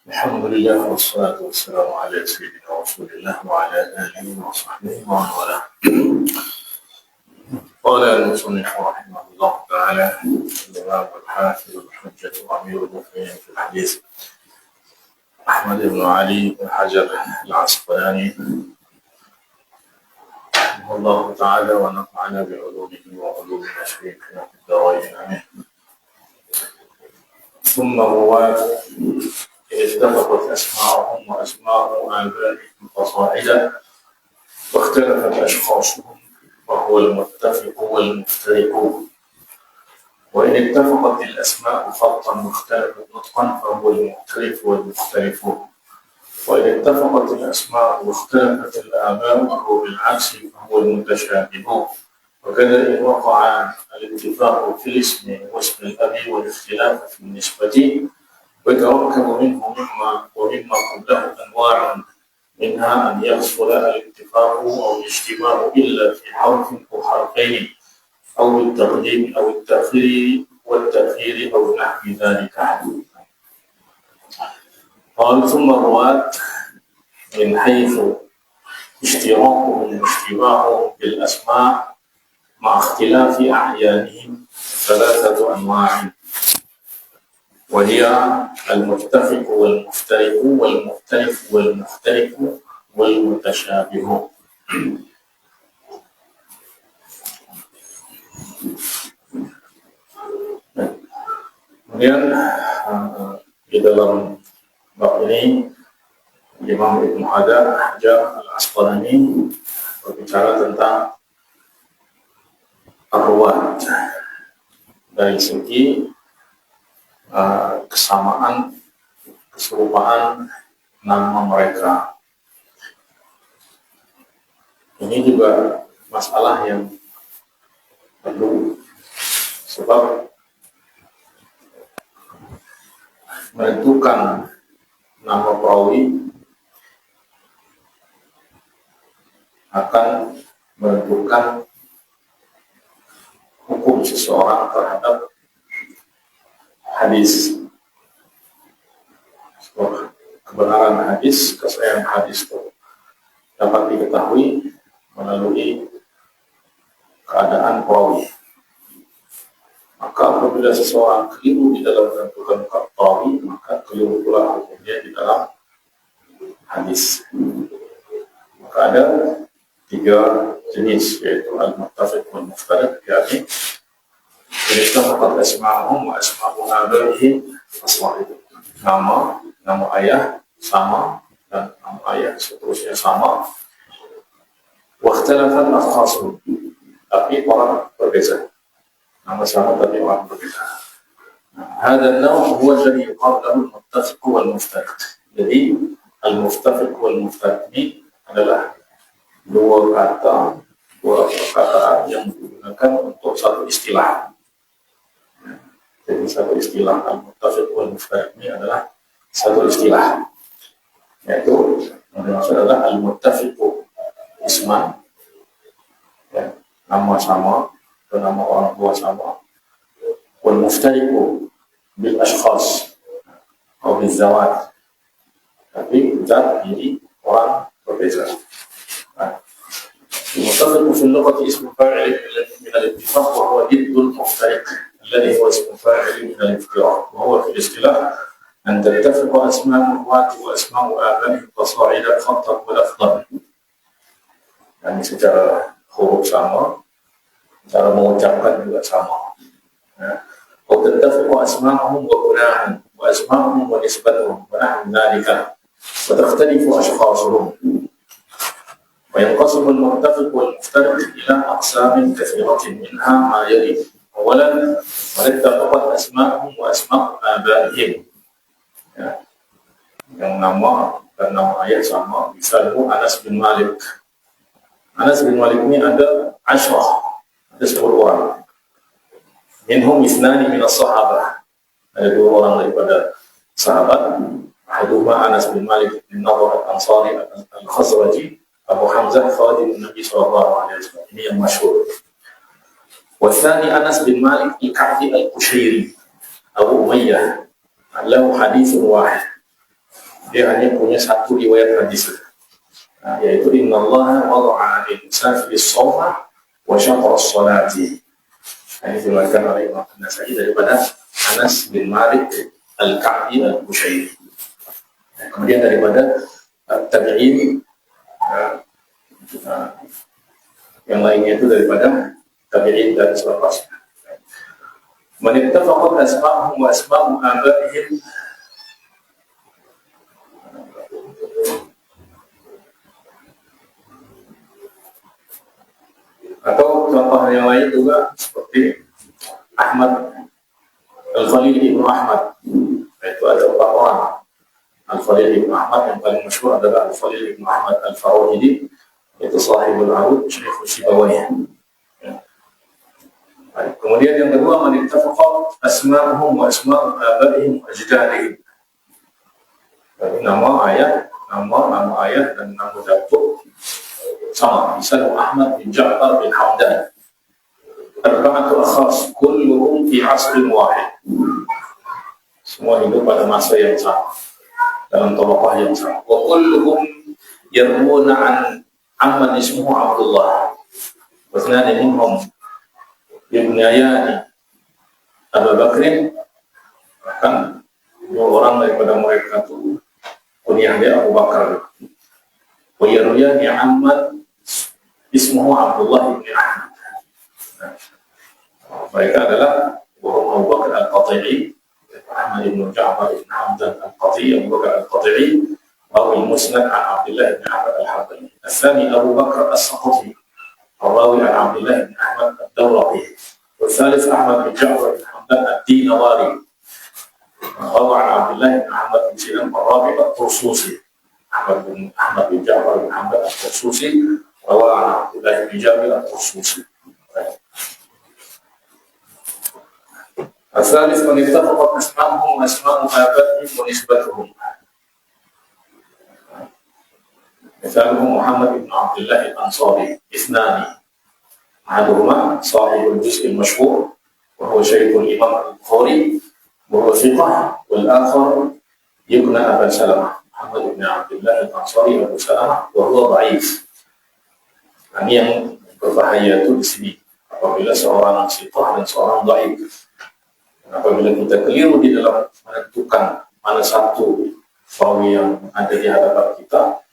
الحمد لله والصلاة والسلام على سيدنا رسول الله وعلى آله وصحبه ومن والاه. قال المصنف رحمه الله تعالى الإمام الحافظ الحجة وأمير المؤمنين في الحديث أحمد بن علي بن حجر العسقلاني رحمه الله تعالى ونفعنا بعلومه وعلوم مشايخنا في الدارين آمين. ثم رواة اتفقت أسماءهم وأسماء آبائهم فصاعدا واختلفت أشخاصهم وهو المتفق والمفترق، وإن اتفقت الأسماء خطا واختلفت نطقا فهو المختلف والمختلف، وإن اتفقت الأسماء واختلفت الآباء وهو بالعكس فهو المتشابه. وكذا إن وقع الاتفاق في الاسم واسم الأب والاختلاف في النسبة ويتركب منه ومما قبله أنواع، منها أن يحصل الاتفاق أو الاشتباه إلا في حرف أو حرفين أو التقديم أو التأخير والتأخير أو نحو ذلك. قال ثم الرواة من حيث اشتراكهم واشتباههم بالأسماء مع اختلاف أحيانهم ثلاثة أنواع، وهي المتفق والمفترق والمختلف والمختلف والمتشابه. Kemudian di dalam bab ini Imam Ibn Hajar al-Asqalani berbicara tentang ar-ruwat dari segi kesamaan, keserupaan nama mereka. Ini juga masalah yang perlu, sebab menentukan nama perawi akan menentukan hukum seseorang terhadap hadis. Kebenaran hadis, kesahihan hadis itu dapat diketahui melalui keadaan perawi. Maka apabila seseorang keliru di dalam menentukan perawi, maka keliru pula hukumnya di dalam hadis. Maka ada tiga jenis, yaitu al-muttafiq wal-muftariq, yakni اتفقت أسماءهم وأسماء آبائهم فصاعدا. Nama ayah sama dan nama ayah seterusnya sama. واختلفت أشخاصهم, tapi orang berbeza. Nama sama tapi orang berbeza. هذا النوع هو الذي يقال له المتفق والمفترق. Jadi al-muttafiq wal-muftariq ini adalah dua perkataan yang digunakan untuk satu istilah. Jadi satu istilah al-muttafiq wal-muftariq ini adalah satu istilah, yaitu yang dimaksud adalah al-muttafiq isman, ya, nama sama atau nama orang tua sama, wal-muftariq bil ashkhas atau bil zawat, tapi zat diri orang berbeza. المتفق في اللغة اسم فاعل من الاتفاق وهو ضد المفترق الذي هو اسم فاعل من الافتراق، وهو في الاصطلاح أن تتفق أسماء الرواة وأسماء آبائهم فصاعدا خطا ولفظا. يعني secara huruf sama, cara mengucapkan juga sama. وتتفق أسماءهم وكناهم وأسماءهم ونسبتهم ونحو ذلك وتختلف أشخاصهم. وينقسم المتفق والمفترق إلى أقسام كثيرة منها ما يلي: أولا من اتفقت أسماءهم وأسماء آبائهم، yang nama dan nama ayah sama. Misalnya Anas bin Malik. Anas bin Malik ini ada 10 orang. Minhum ithnani minas sahabah, ada 2 orang daripada sahabat. Ahaduhuma Anas bin Malik bin Nadhr al-Ansari al-Khazraji Abu Hamzah khadim Nabi sallallahu alaihi wasallam, ini yang masyhur. Wathani Anas bin Malik al-Ka'bi al-Qushairi Abu Umayyah lahu haditsun wahid. Dia hanya punya satu riwayat hadis, yaitu innallaha wada'a 'alal musafiri as-sawma wa syaqra as-salati. Ini diriwayatkan oleh Imam An-Nasa'i daripada Anas bin Malik Al-Ka'bi Al-Bushayri. Kemudian daripada tabi'in yang lainnya itu daripada tabi'in dan selepasnya. Man ittafaqat asma'uhum wa asma'u abaihim, atau contoh yang lain juga seperti Ahmad Al-Khalil Ibnu Ahmad, yaitu ada 4 orang. Al-Khalil Ibnu Ahmad yang paling masyhur adalah Al-Khalil Ibnu Ahmad Al-Farahidi, yaitu sahibul Arud Syekh Sibawayh. Kemudian yang kedua, man ittafaqat asma'uhum wa asma'u abaihim wa ajdadihim. Nama ayah dan nama datuk sama. Misalnya Ahmad bin Ja'far bin Hamdan, arba'atu akhas kulluhum fi asrin wahid. Semua hidup pada masa yang sama, dalam tabaqah yang sama. Wa kulluhum yarmuna an amman ismuhu Abdullah. Wa thnani minhum ibnayani Abu Bakrin. Bahkan 2 orang daripada mereka itu kunyah dia Abu Bakar. Wa yaruyani amman ismuhu Abdullah ibn Ahmad. Mereka adalah Abu Bakar Al-Qati'i, Ahmad ibn Ja'far ibn Hamdan Al-Qati'i, Abu Bakar Al-Qati'i, rawi Musnad an Abdullah ibn Ahmad Al-Hadani. الثاني أبو بكر السقطي، الراوي عن عبد الله بن أحمد الدورقي. والثالث أحمد بن جعفر بن حمدان الدينواري، الراوي عن عبد الله بن أحمد بن سلام الرابع الطرسوسي. أحمد بن جعفر بن حمدان الطرسوسي، روى عن عبد الله بن جابر الطرسوسي. الثالث من اتفقت أسماءهم وأسماء آبائهم ونسبتهم. مثالهم محمد بن عبد الله الأنصاري، 2. أحدهما صاحب الجزء المشهور وهو شيخ الإمام البخاري وهو ثقة، والآخر يكنى أبا سلمة، محمد بن عبد الله الأنصاري أبو سلمة وهو ضعيف. Ini yang berbahaya itu di sini, apabila seorang thiqah dan seorang dhaif. Apabila kita keliru di dalam menentukan mana satu perawi yang ada di hadapan kita,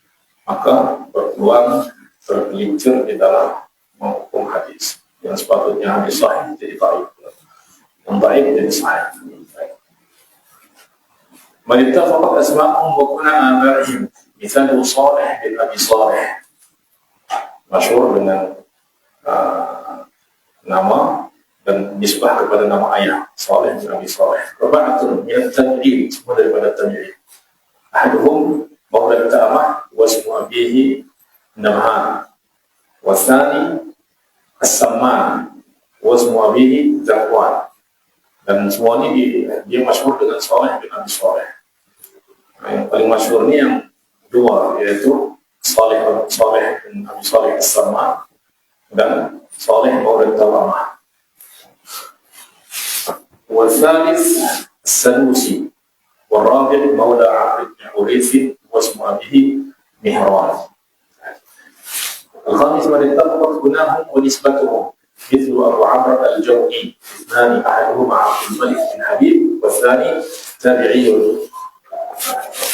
maka berpeluang tergelincir di dalam menghukum hadis. Yang sepatutnya hadis sahih jadi dhaif, yang dhaif jadi sahih. Man ittafaqat asma'uhum wa kuna abaihim, misalnya Salih bin Abi Salih, masyhur dengan nama dan nisbah kepada nama ayah, Salih bin Abi Salih. Arba'atun min at-tabi'in, semua daripada tabi'in. Ahaduhum Maula Ta'amah wa ismu abihi Namhan, wa tsani As-Samman wa ismu abihi Zakwan. Dan semua ini dia masyhur dengan Salih bin Abi Salih. Yang paling masyhur ini yang 2, yaitu Salih bin Abi Salih As-Samman dan Salih Maula Ta'amah. والثالث السدوسي، والرابع مولى عمرو بن حريث واسم أبيه مهران. الخامس من اتفقت كناهم ونسبتهم، مثل أبو عمرو الجوهي، 2 أحدهما عبد الملك بن حبيب، والثاني تابعي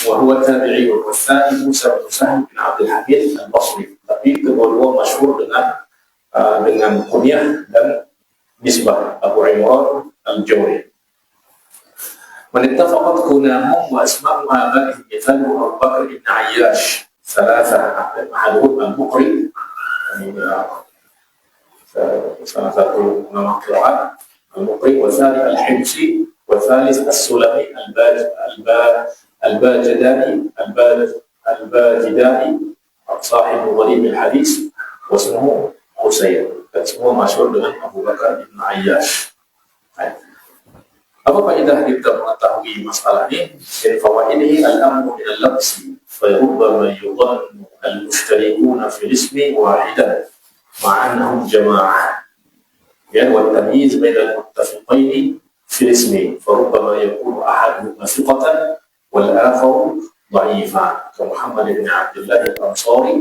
وهو تابعي، والثاني موسى بن سهل بن عبد الحميد البصري. Tapi kedua-dua masyhur dengan kunyah dan nisbah Abu Imran Al-Jawri. Man ittafaqat kunahum wa asma'u abaihim, mithalu Abu Bakar ibn Ayyash, 3, ahaduhum Al-Bukhari, salah satu nama qiraat Al-Bukhari, wa tsani Al-Himsi, wa thalith As-Sulami Al-Bajidani, sahib gharib al-hadis, wa ismuhu Husayn. Dan semua masyhur dengan Abu Bakar ibn Ayyash. Apa faedah kita mengetahui masalah ini? Min fawaidihi al-amru min al-labsi, fa rubbama yudhannu al-mushtarikuna fi al-ismi wahidan ma'a annahum jama'ah. Ya, wa at-tamyiz baina al-muttafiqayn fi al-ismi, fa rubbama yakunu ahaduhuma thiqatan wal akharu ضعيفان كمحمد بن عبد الله الأنصاري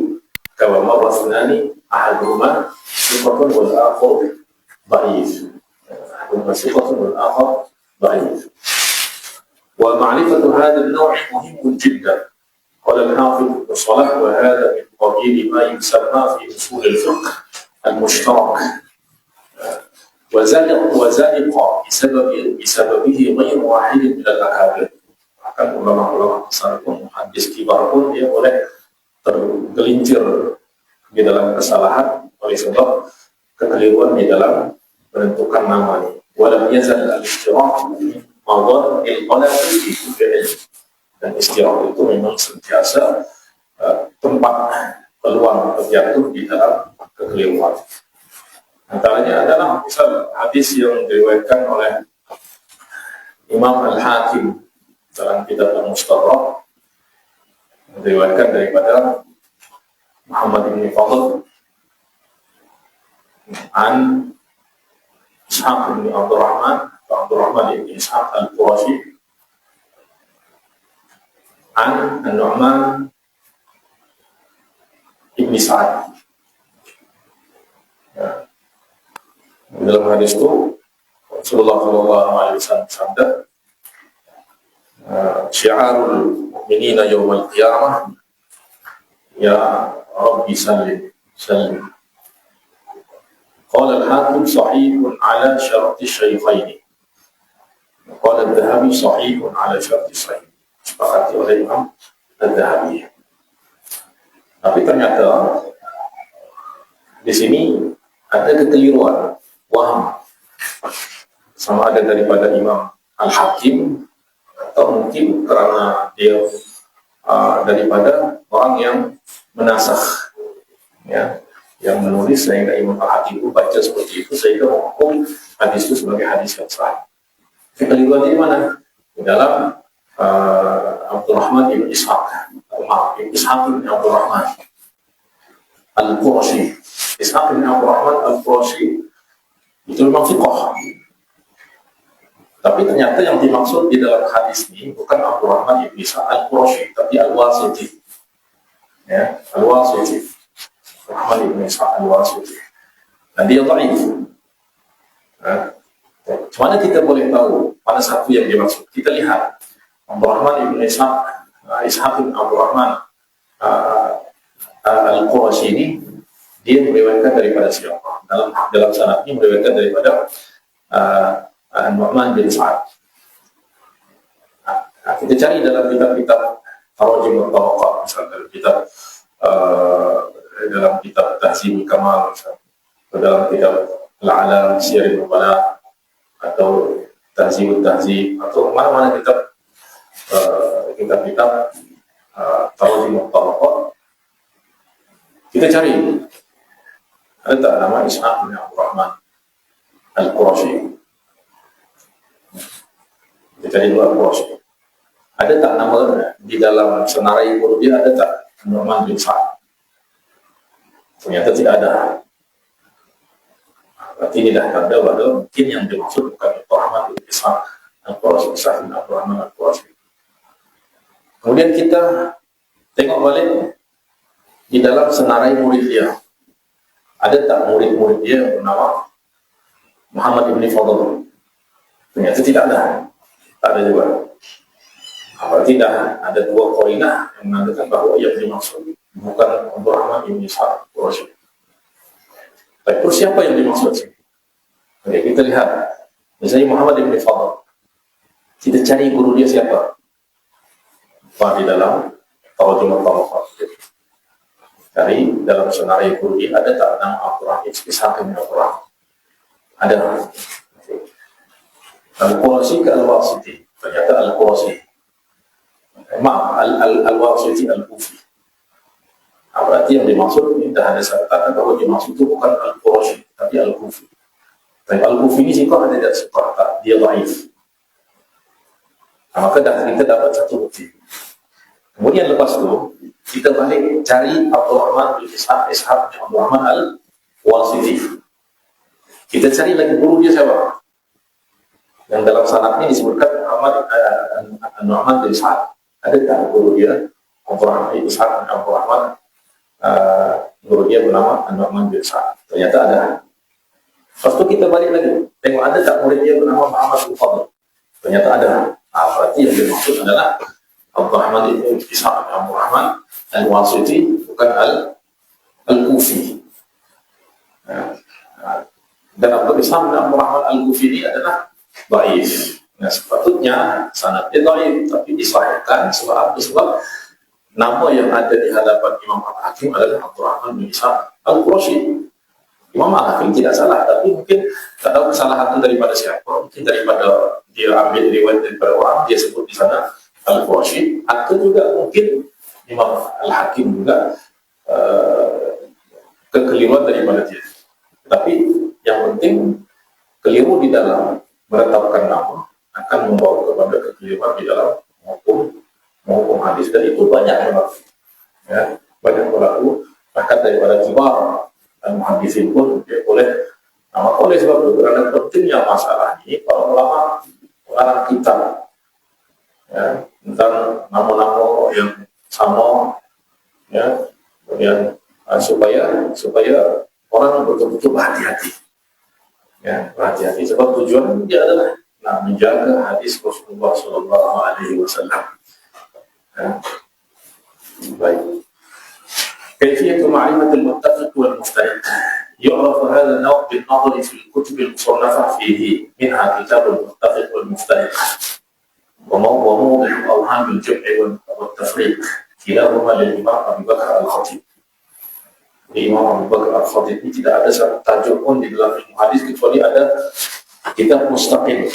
كما مر اثنان أحدهما ثقة والآخر ضعيف، أحدهما ثقة والآخر ضعيف. ومعرفة هذا النوع مهم جدا. قال الحافظ ابن صلاح وهذا من قبيل ما يسمى في أصول الفقه المشترك، وزلق بسببه غير واحد من الأكابر. Bahkan ulama-ulama besar pun, hadis kibar pun dia boleh tergelincir di dalam kesalahan oleh sebab kekeliruan di dalam menentukan namanya. Walam yazal al-istirah mawad il-qalati fi kulli ilm. Dan istirah itu memang sentiasa tempat peluang terjatuh di dalam kekeliruan. Antaranya adalah misal hadis yang diriwayatkan oleh Imam Al-Hakim dalam kitab Al-Mustadrak, diriwayatkan daripada Muhammad bin Fadl an Ishaq bin Abdurrahman bin Ishaq Al-Qurashi an An-Nu'man ibn Sa'ad. Dalam hadis itu Rasulullah SAW bersabda, syiarul mu'minina yawmal qiyamah ya Rabbi sallim sallim. Qala al-hakim sahihun ala syarti syaykhaini. Qala al-dhahabi sahihun ala syarti syaykhaini. Sepakati oleh Imam al-Dhahabi. Tapi ternyata di sini ada kekeliruan, waham, sama ada daripada Imam Al-Hakim atau mungkin karena dia daripada orang yang menasakh, ya, yang menulis sehingga Imam Al-Hakim itu baca seperti itu sehingga menghukum hadis itu sebagai hadis yang sahih. Kekeliruan di mana? Di dalam Abdurrahman ibn Ishaq, Ishaq ibn Abdurrahman Al-Qurashi. Ishaq ibn Abdurrahman Al-Qurashi itu memang fiqh. Tapi ternyata yang dimaksud di dalam hadis ini bukan Abdurrahman ibn Ishaq Al-Qurashi, tapi Al-Wasiti. Ya, Al-Wasiti. Abdurrahman ibn Ishaq Al-Wasiti. Dan dia dhaif. Mana kita boleh tahu mana satu yang dimaksud? Kita lihat Abdurrahman ibn Ishaq ibn Abdurrahman Al-Qurashi ini, dia meriwayatkan daripada siapa? Dalam sanad ini meriwayatkan daripada Nu'man bin Sa'ad. Kita cari dalam kitab-kitab Tarajim al-Tabaqat, misalnya dalam kitab Tahzibul Kamal, misalnya, atau dalam kitab Al-Alam Siyar al-Nubala, atau Tahzibul Tahzib, atau mana-mana kitab-kitab Tarajim al-Tabaqat. Kita cari ada tak nama Ishaq bin Abdurrahman Al-Qurashi. Kita cari dua Al-Qurashi. Ada tak nama di dalam senarai guru dia, ada tak Nu'man bin Sa'ad? Ternyata tidak ada. Berarti ini dah tanda bahwa mungkin yang dimaksud bukan Abdurrahman bin Ishaq Al-Qurashi, Ishaq bin Abdurrahman Al-Qurashi. Kemudian kita tengok balik di dalam senarai murid dia. Ada tak murid-murid dia yang bernama Muhammad ibn Fadl? Ternyata tidak ada. Tak ada juga. Berarti dah ada dua qarinah yang menandakan bahawa yang dimaksud bukan Abdurrahman ibn Ishaq Al-Qurashi. Tapi siapa yang dimaksud sini? Oke, kita lihat. Misalnya Muhammad ibn Fadl. Kita cari guru dia siapa? Di dalam Tarajim al-Tabaqat. Cari dalam senarai guru dia, ada tak nama Abdurrahman Ishaq bin Abdurrahman? Ada. Al-Qurashi ke Al-Wasiti? Ternyata Al-Qurashi. Maaf, Al-Wasiti Al-Kufi. Berarti yang dimaksud, ini dah ada saya katakan bahwa dimaksud itu bukan Al-Qurashi, tapi Al-Kufi. Tapi Al-Kufi ini siapa ada tidak siapa, dia dhaif. Maka dah kita dapat satu bukti. Kemudian lepas itu, kita balik cari Abdurrahman bin Ishaq bin Abdurrahman Al-Wasiti. Kita cari lagi guru dia siapa? Yang dalam sanad ini disebutkan Muhammad Nu'man bin Sa'ad ada tak guru dia Abdul Rahman bin Ishaq bin Abdul Rahman, guru dia bernama An-Nu'man bin Ishaq? Ternyata ada. Lepas itu kita balik lagi, tengok ada tak murid dia bernama Muhammad bin Fadl? Ternyata ada. Berarti yang dimaksud adalah Abdul Rahman bin Ishaq bin Abdul Rahman Al-Wasiti, bukan Al-Kufi. Dan Abdul Ishaq bin Abdul Rahman Al-Kufi ini adalah dhaif. Nah, sepatutnya sanadnya dhaif, tapi disahihkan sebab nama yang ada di hadapan Imam Al-Hakim adalah Abdul Rahman bin Ishaq Al-Qurashi. Imam Al-Hakim tidak salah, tapi mungkin tak tahu kesalahan itu daripada siapa. Mungkin daripada dia ambil riwayat daripada orang, dia sebut di sana Al-Qurashi, atau juga mungkin Imam Al-Hakim juga kekeliruan daripada dia. Tapi yang penting keliru di dalam menetapkan nama akan membawa kepada kekeliruan di dalam menghukum hadis, dan itu banyak berlaku. Ya, banyak berlaku bahkan daripada kibar dan muhaddisin pun dia oleh sebab itu, kerana pentingnya masalah ini para ulama mengarang kitab ya, tentang nama-nama yang sama ya, kemudian supaya orang betul-betul berhati-hati ya, berhati-hati sebab tujuan dia adalah menjaga hadis Rasulullah sallallahu alaihi wasallam. Ya. Baik. كيفية معرفة المتفق والمفترق. يعرف هذا النوع بالنظر في الكتب المصنفة فيه، منها كتاب المتفق والمفترق وموضع أوهام الجمع والتفريق، كلاهما للإمام أبي بكر الخطيب. Imam Abu Bakar Al-Khatib ini tidak ada satu tajuk pun di dalam ilmu hadis kecuali ada kitab mustaqil.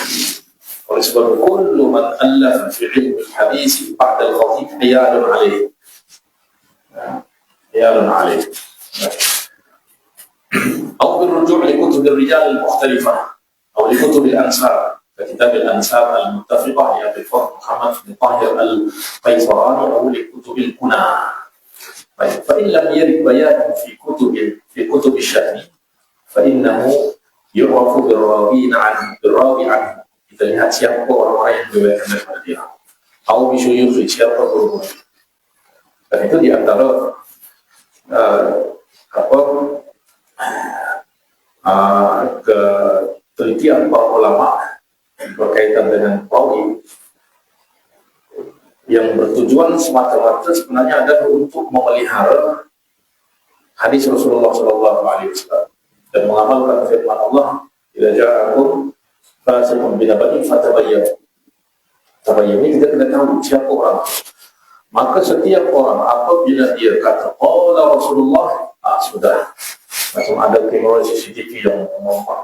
Oleh sebab itu, kullu man allafa fi ilmi al-hadis ba'da al-Khatib hiyalun alaih. حيال عليه. أو بالرجوع لكتب الرجال المختلفة أو لكتب الأنساب ككتاب الأنساب المتفقة لأبي الفضل محمد بن طاهر القيصراني أو لكتب الكنى. فإن لم يرد بيان في كتب الشأن فإنه يعرف بالراوي عنه. Kita lihat siapa orang-orang yang meriwayatkan daripada dia. Atau bisyuyukh, siapa guru. Dan itu di antara ketelitian para ulama berkaitan dengan rawi yang bertujuan semata-mata sebenarnya adalah untuk memelihara hadis Rasulullah SAW dan mengamalkan firman Allah, "Idza ja'akum fasiqun binaba'in fatabayyanu." Tabayyun ini kita kena tahu siapa orang. Maka setiap orang apabila dia kata qala Rasulullah, sudah macam ada kamera CCTV yang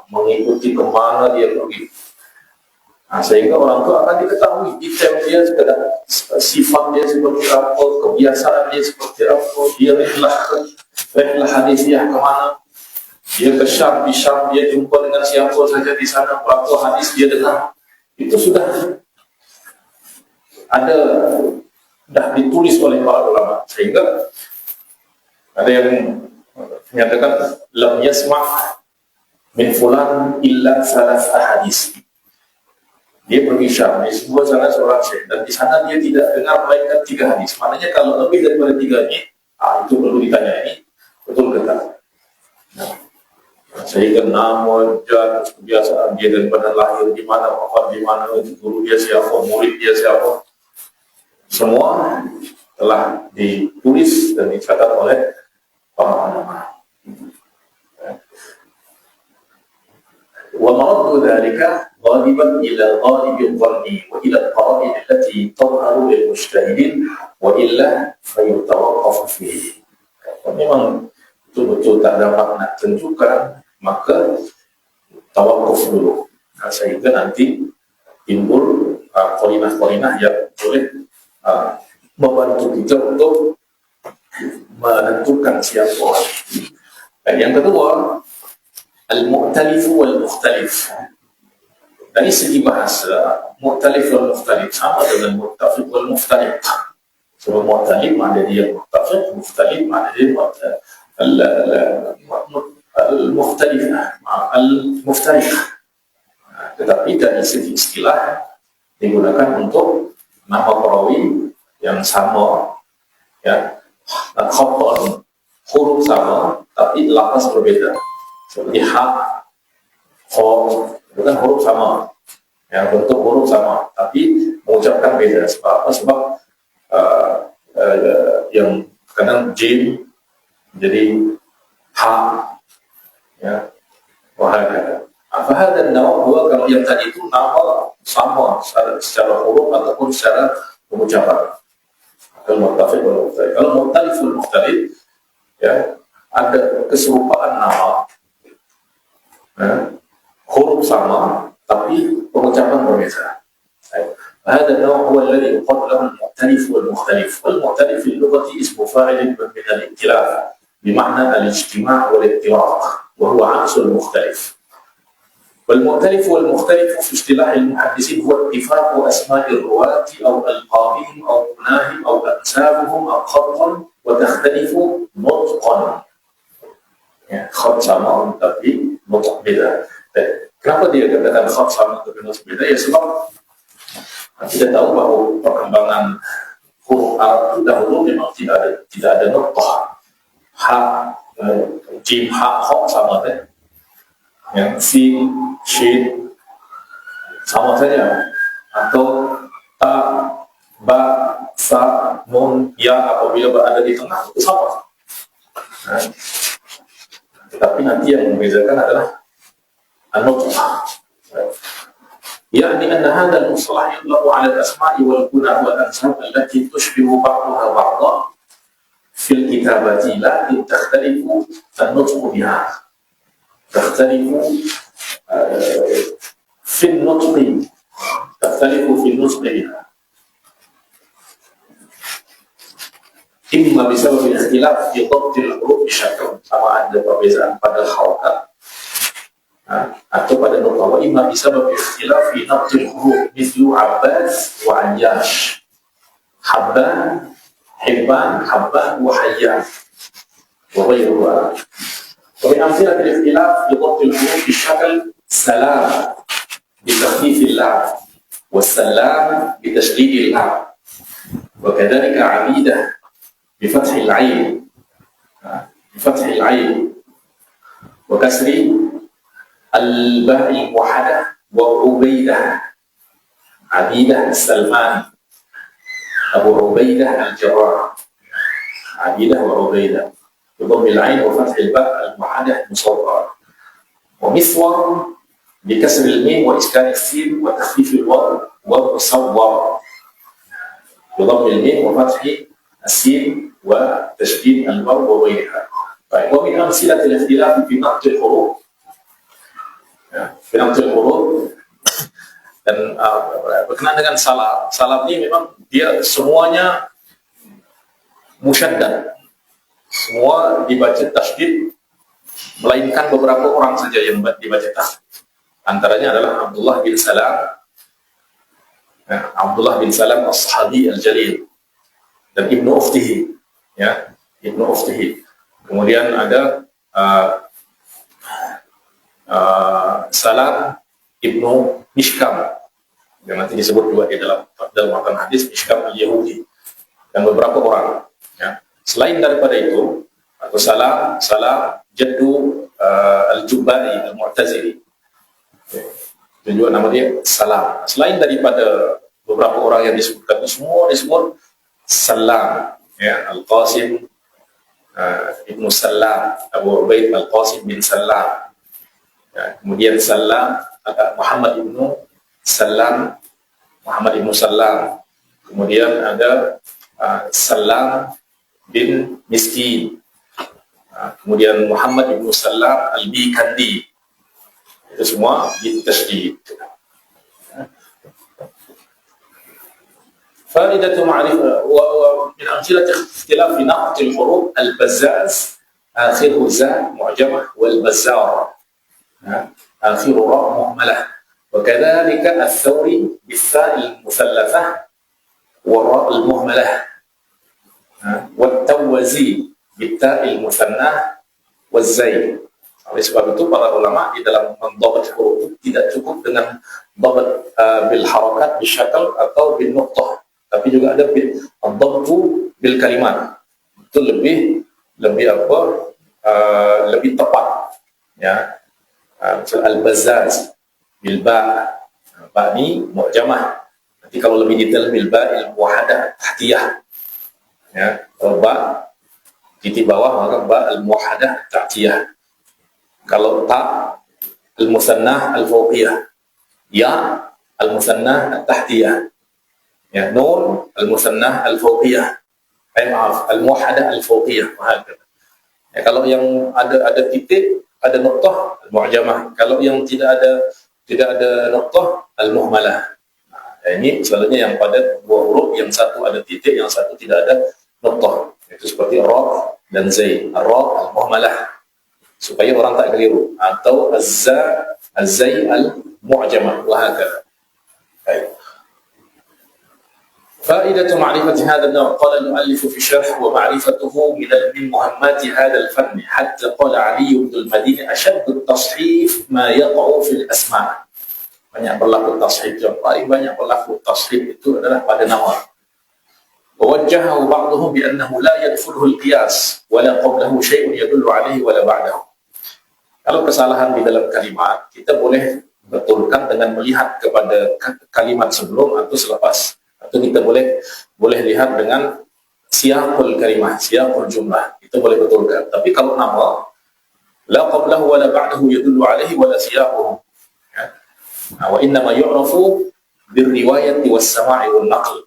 mengikuti kemana dia pergi. Sehingga orang itu akan diketahui detail dia, sifat dia seperti apa, kebiasaan dia seperti apa, dia rihlah hadisiyah kemana, dia ke Syam, di Syam dia jumpa dengan siapa saja di sana, berapa hadis dia dengar. Itu sudah ditulis oleh para ulama, sehingga ada yang menyatakan lam yasma' min fulan illa salas ahadis. Dia pergi Syam, di sebuah sana seorang syekh, dan di sana dia tidak dengar melainkan 3 hadis. Maknanya kalau lebih daripada 3 ini, itu perlu ditanya ini betul ke tak? Sehingga nama, dan kebiasaan dia daripada lahir di mana, wafat di mana, guru dia siapa, murid dia siapa, semua telah ditulis dan dicatat oleh para ulama. Wa maraddu dzalika ghaliban ila ghalibi dhanni wa ila al-qara'in allati tadhharu lil mujtahidin wa illa fayutawaqqaf fihi. Kalau memang betul-betul tak dapat nak tentukan, maka tawakuf dulu. Sehingga nanti timbul qarinah-qarinah yang boleh membantu kita untuk menentukan siapa. Dan yang kedua, al-mu'talif wal-mukhtalif. Dari segi bahasa, mu'talif wal-mukhtalif sama dengan mu'tafiq wal-muftariq. Sebab mu'talif makna dia mu'tafiq, mukhtalif makna dia al-muftariq. Tetapi dari segi istilah digunakan untuk nama perawi yang sama, ya, khoton, huruf sama tapi lafaz berbeda. Seperti ha, kho, itu kan huruf sama, ya, bentuk huruf sama tapi mengucapkan beda. Sebab apa? Sebab yang kadang jim jadi ha, ya, wahai. Apa hal dan nama dua, kalau yang tadi itu nama sama secara huruf ataupun secara pengucapan. Kalau mukhtalif wal mukhtalif. Kalau mukhtalif wal mukhtalif, ya, ada keserupaan nama, ya, huruf sama tapi pengucapan berbeda. هذا النوع هو الذي يقال له المختلف والمختلف. والمختلف في اللغة اسم فاعل من الائتلاف بمعنى الاجتماع والاتفاق، وهو عكس المختلف. والمختلف والمختلف في اصطلاح المحدثين هو اتفاق أسماء الرواة أو ألقابهم أو كناهم أو أنسابهم أو خطا وتختلف نطقا. Ya, khat sama tapi nutq beda. Kenapa dia katakan khat sama tapi nutq beda? Ya sebab kita tahu bahwa perkembangan huruf Arab itu dahulu memang tidak ada nutqah. Ha, jim, ha, kha sama saja. Yang sin, shin sama saja. Atau ta, ba, sa, nun, ya apabila berada di tengah itu sama. Nah, tetapi nanti yang membedakan adalah an-nutqah. يعني أن هذا المصطلح يطلق على الأسماء والكنى والأنساب التي تشبه بعضها بعضا في الكتابة لكن تختلف النطق بها. تختلف في النطق بها، إما بسبب الاختلاف في ضبط الحروف بشكل، sama ada perbedaan pada harakat atau pada nukta, wa imma bisabab ikhtilaf fi naqtil huruf mithlu Abbas wa Ayyash, Habban, Hibban, Habban wa Hayyan wa ghayruha. Wa min amthilati al-ikhtilaf fi dhabt al-huruf bi-shakl salam bi takhfif al-lam wa salam bi tashdid al-lam wa kadhalika abidah bi fath al-'ayn wa kasri الباء الموحدة وعبيدة، عبيدة السلماني، أبو عبيدة الجراح، عبيدة وعبيدة بضم العين وفتح الباء الموحدة المصغرة، ومسور بكسر الميم وإسكان السين وتخفيف الواو ومصور بضم الميم وفتح السين وتشديد الواو وغيرها. ومن أمثلة الاختلاف في نقط الحروف Finantul huruf dan berkenaan dengan salam. Salam ini memang dia semuanya musyaddad, semua dibaca tasydid, melainkan beberapa orang saja yang dibaca tasydid. Antaranya adalah Abdullah bin Salam, Abdullah bin Salam as-Sahabi al-Jalil, dan Ibnu Uftihi, ya, Ibnu Uftihi. Kemudian ada Salam Ibnu Mishkam yang nanti disebut juga di dalam matan hadis Mishkam al-Yahudi, dan beberapa orang, ya. Selain daripada itu, atau Salam Jaddu al-Jubai al-Mu'tazili, itu juga nama dia Salam. Selain daripada beberapa orang yang disebutkan, semua disebut Salam, ya. Al-Qasim Ibnu Salam, Abu Ubaid al-Qasim bin Salam. Ya, kemudian Salam Muhammad ibnu Salam, kemudian ada Salam bin Miskin, kemudian Muhammad ibnu Salam al-Bikandi. Itu semua ditasydid. فائدة معرفة ومن أمثلة اختلاف نقط الحروف البزاز آخره زاء معجمة والبزار آخر راء مهملة، وكذلك الثوري بالثاء المثلثة والراء المهملة، والتوزي بالتاء المثنى والزين. Oleh sebab itu para ulama di dalam mendapat huruf itu tidak cukup dengan dapat bil harakat, bil syakal atau bil nuqtah, tapi juga ada ad-dhabtu bil kalimat. Itu lebih apa? Lebih tepat, ya. Misal al-bazzaz bil ba, ba ni mu'jamah. Nanti kalau lebih detail bil ba'il muwahhadah tahtiyah, ya. Kalau ba titik bawah maka ba al-muwahhadah tahtiyah. Kalau ta al-musannah al-fawqiyah, ya al-musannah al-tahtiyah, ya nun al-musannah al-fawqiyah, maaf al-muwahhadah al-fawqiyah. Ya, kalau yang ada titik, ada noktah, al-mu'jamah. Kalau yang tidak ada noktah, al-muhmalah. Nah, ini selalunya yang pada dua huruf, yang satu ada titik, yang satu tidak ada noktah. Itu seperti ra dan zai. Ra al-muhmalah, supaya orang tak keliru, atau az-zai al-mu'jamah, wa hakadha. Baik. فائدة معرفة هذا النوع. قال المؤلف في الشرح: ومعرفته من مهمات هذا الفن، حتى قال علي بن المديني: أشد التصحيف ما يقع في الأسماء. Banyak berlaku tashrif, yang paling banyak berlaku tashrif itu adalah pada nama. ووجهه بعضهم بأنه لا يدخله القياس ولا قبله شيء يدل عليه ولا بعده. Kalau kesalahan di dalam kalimat, kita boleh betulkan dengan melihat kepada kalimat sebelum atau selepas. Atau kita boleh lihat dengan siyaqul kalimah, siyaqul jumlah, itu boleh betulkan. Tapi kalau nama, la qablahu wa la ba'dahu yadullu alaihi wa la siyaquhu, ya. Wa innama yu'rafu birriwayati was-sama'i wal naql.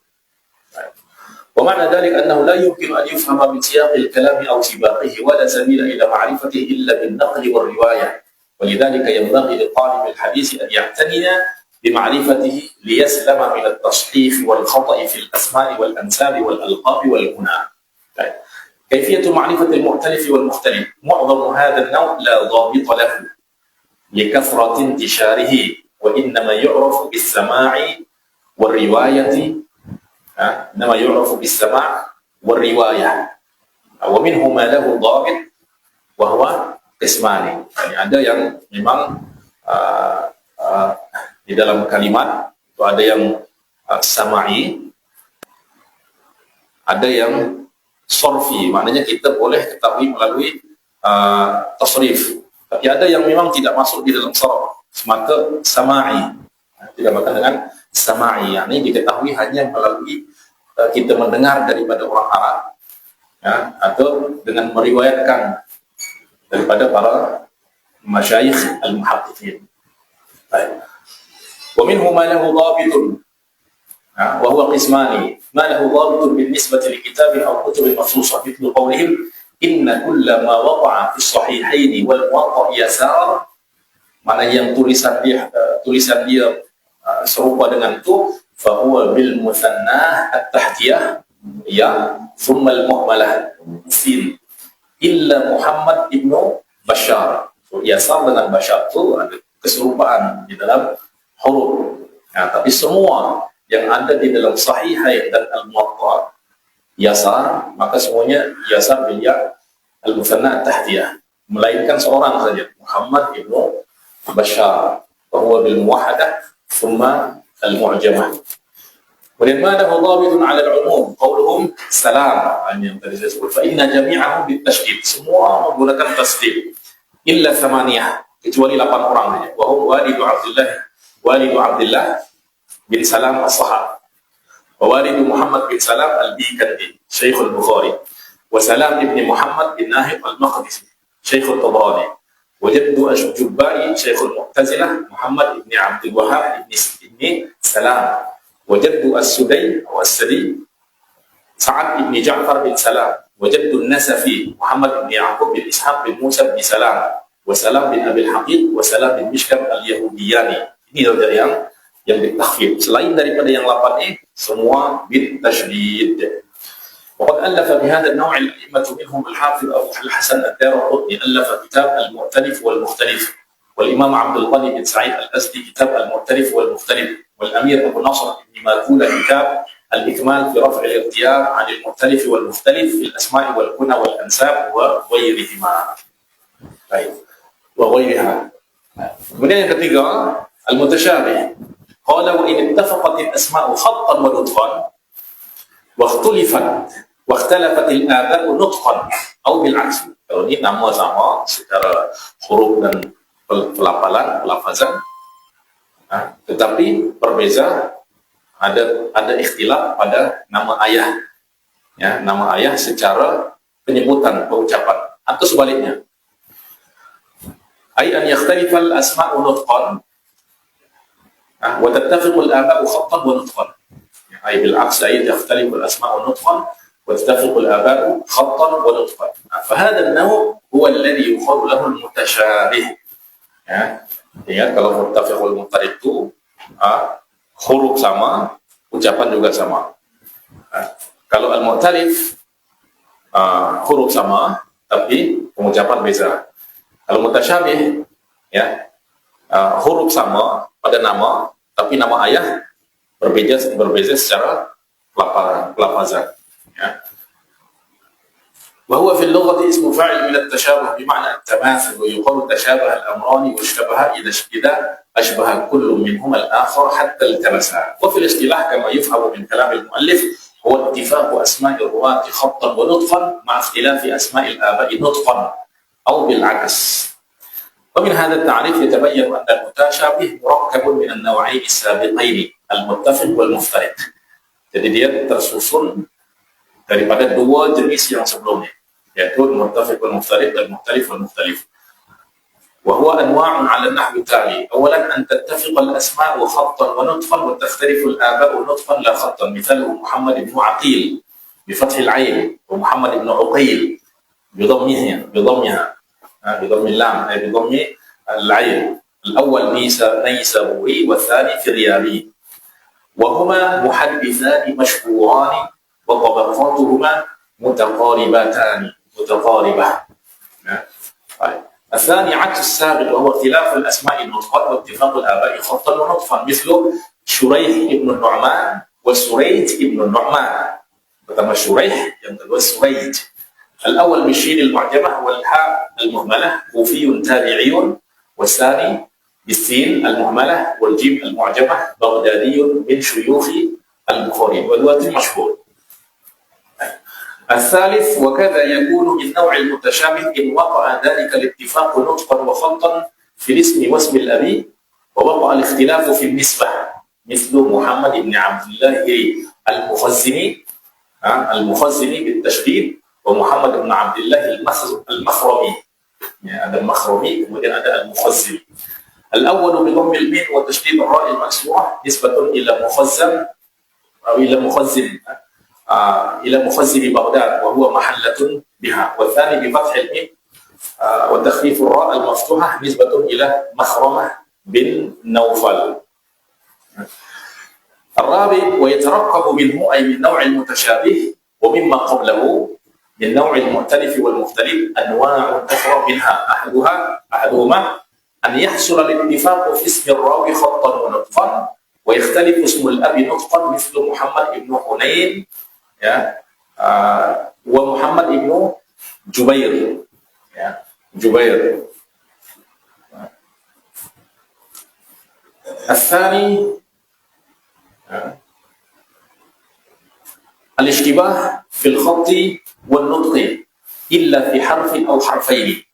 Wa ma'na dhalik annahu la yumkinu an yufhama min siyaqil kalami aw sibaqihi wa la sabila ila ma'rifatihi illa bin naqli war riwayah. ولذلك ينبغي لطالب الحديث أن يعتني بمعرفته ليسلم من التصحيف والخطأ في الأسماء والأنساب والألقاب والكنى. كيفية معرفة المؤتلف والمختلف. معظم هذا النوع لا ضابط له لكثرة انتشاره، وإنما يعرف بالسماع والرواية. إنما يعرف بالسماع والرواية، ومنه ما له ضابط وهو قسمان. يعني ada yang memang di dalam kalimat itu ada yang sama'i, ada yang sorfi, maknanya kita boleh ketahui melalui tasrif. Tapi ada yang memang tidak masuk di dalam sarf, semata sama'i, tidak makan dengan sama'i, yakni diketahui hanya melalui kita mendengar daripada orang Arab, ya, atau dengan meriwayatkan daripada para masyayikh al-muhaqqiqin. Baik. Wa minhu ma lahu dhabitun, wa huwa qismani. Ma lahu dhabitun بالنسبة لكتاب أو كتب مخصوصة، مثل قولهم إن كل ما وقع في الصحيحين والموطأ يسار. Mana yang tulisan dia serupa dengan itu, fahuwa bil muthannah at-tahtiyah, ya, thumma al-muhmalah sin, illa Muhammad ibnu Bashar. So, Yasar dengan Bashar itu ada keserupaan di dalam huruf. Nah, tapi semua yang ada di dalam Sahihain dan Al-Muwatta Yasar, maka semuanya Yasar bil ya al-muthanna at-tahtiyah, melainkan seorang saja, Muhammad ibnu Bashar, bahwa bil muwahhadah thumma al-mu'jamah. Kemudian ma lahu dhabitun 'ala al-'umum, qauluhum salam, yang tadi saya sebut, fa inna jami'ahum bitasydid, semua menggunakan tasydid, illa thamaniyah, kecuali 8 orang saja. Wa hum walidu Abdullah bin Salam as-Sahab, wa walidu Muhammad bin Salam al-Bikandi, Syekh al-Bukhari, wa Salam ibn Muhammad bin Nahib al-Maqdisi, Syekh al-Tabrani, wa jaddu Ash-Jubbai, Syekh al-Mu'tazilah, Muhammad ibn Abdul Wahhab ibn Salam, wa jaddu As-Sudai wa As-Sadi, Sa'ad ibn Ja'far bin Salam, wa jaddu An-Nasafi, Muhammad ibn Ya'qub bin Ishaq bin Musa bin Salam, wa Salam bin Abil Haqiq, wa Salam bin Mishkam al-Yahudiyani. Ini dari yang ditakhfif. Selain daripada yang 8 ini, semua bitasydid. وقد ألف بهذا النوع الأئمة منهم الحافظ أبو الحسن الدارقطني، ألف كتاب المؤتلف والمختلف، والإمام عبد الغني بن سعيد الأزدي كتاب المؤتلف والمختلف، والأمير أبو نصر بن ماكولة كتاب الإكمال في رفع الاغتياب عن المؤتلف والمختلف في الأسماء والكنى والأنساب وغيرهما. طيب. وغيرها. Kemudian yang ketiga, al-mutasyabih. Qala wa in ittafaqat al-asma'u khattan wa nutqan واختلفت الآباء نطقا أو بالعكس. Kalau ini nama sama secara huruf dan pelafazan, tetapi berbeza, ada ikhtilaf pada nama ayah, ya, nama ayah secara penyebutan pengucapan atau sebaliknya. Ay an yakhtalifa al-asma'u nutqan wa tattafiqu al-aba'u khattan wa nutqan. Ay bil aks ay yakhtalifu al-asma'u nutqan wa tattafiqu al-aba'u khattan wa nutqan. Fa hadha an-naw' huwa alladhi yuqalu lahu al-mutashabih. Ya, ingat kalau muttafiqul muqtarib itu huruf sama, ucapan juga sama. Kalau al-mu'tarif huruf sama tapi pengucapan beza. Kalau mutasyabih, ya, huruf sama pada nama tapi nama ayah berbeza secara pelafazan. Ya. وهو في اللغة اسم فاعل من التشابه بمعنى التماثل ويقال تشابه الأمران واشتبه إذا أشبه كل منهما الآخر حتى التمسا. وفي الاصطلاح كما يفهم من كلام المؤلف هو اتفاق أسماء الرواة خطا ونطقا مع اختلاف أسماء الآباء نطقا أو بالعكس. ومن هذا التعريف يتبين أن المتشابه مركب من النوعين السابقين المتفق والمفترق. Jadi dia tersusun daripada dua jenis yang sebelumnya, yaitu المتفق والمفترق dan المختلف والمختلف. وهو أنواع على النحو التالي: أولا أن تتفق الأسماء خطا ونطقا وتختلف الآباء نطقا لا خطا. مثاله محمد بن عقيل بفتح العين، ومحمد بن عقيل بضمها بضم اللام أي بضم العين. الأول نيسابوري والثاني فريابي، وهما محدثان مشهوران وطبقاتهما متقاربة. الثاني عكس السابق وهو اختلاف الأسماء النطقات واتفاق الآباء خطا ونطقا، مثل شريح ابن النعمان وسريج ابن النعمان. pertama شريح yang kedua سريج. الأول بالشين المعجمة والحاء المهملة كوفي تابعي، والثاني بالسين المهملة والجيم المعجمة بغدادي من شيوخ البخاري والواتي مشهور. الثالث وكذا يكون من نوع المتشابه إن وقع ذلك الاتفاق نطقا وخطا في الاسم واسم الأبي ووقع الاختلاف في النسبة، مثل محمد بن عبد الله المخزني بالتشديد ومحمد بن عبد الله المخرمي. يعني هذا المخرمي kemudian ada المخزني. الأول بضم الميم وتشديد الراء المكسورة نسبة إلى مخزن أو إلى مخزن بغداد وهو محلة بها، والثاني بفتح الميم وتخفيف الراء المفتوحة نسبة إلى مخرمة بن نوفل. الرابع ويتركب منه أي من نوع المتشابه ومما قبله من نوع المؤتلف والمختلف أنواع أخرى منها أحدهما أن يحصل الاتفاق في اسم الراوي خطا ونطقا ويختلف اسم الأب نطقا، مثل محمد بن حنين ومحمد بن جبير. الثاني الاشتباه في الخط والنطق إلا في حرف أو حرفين،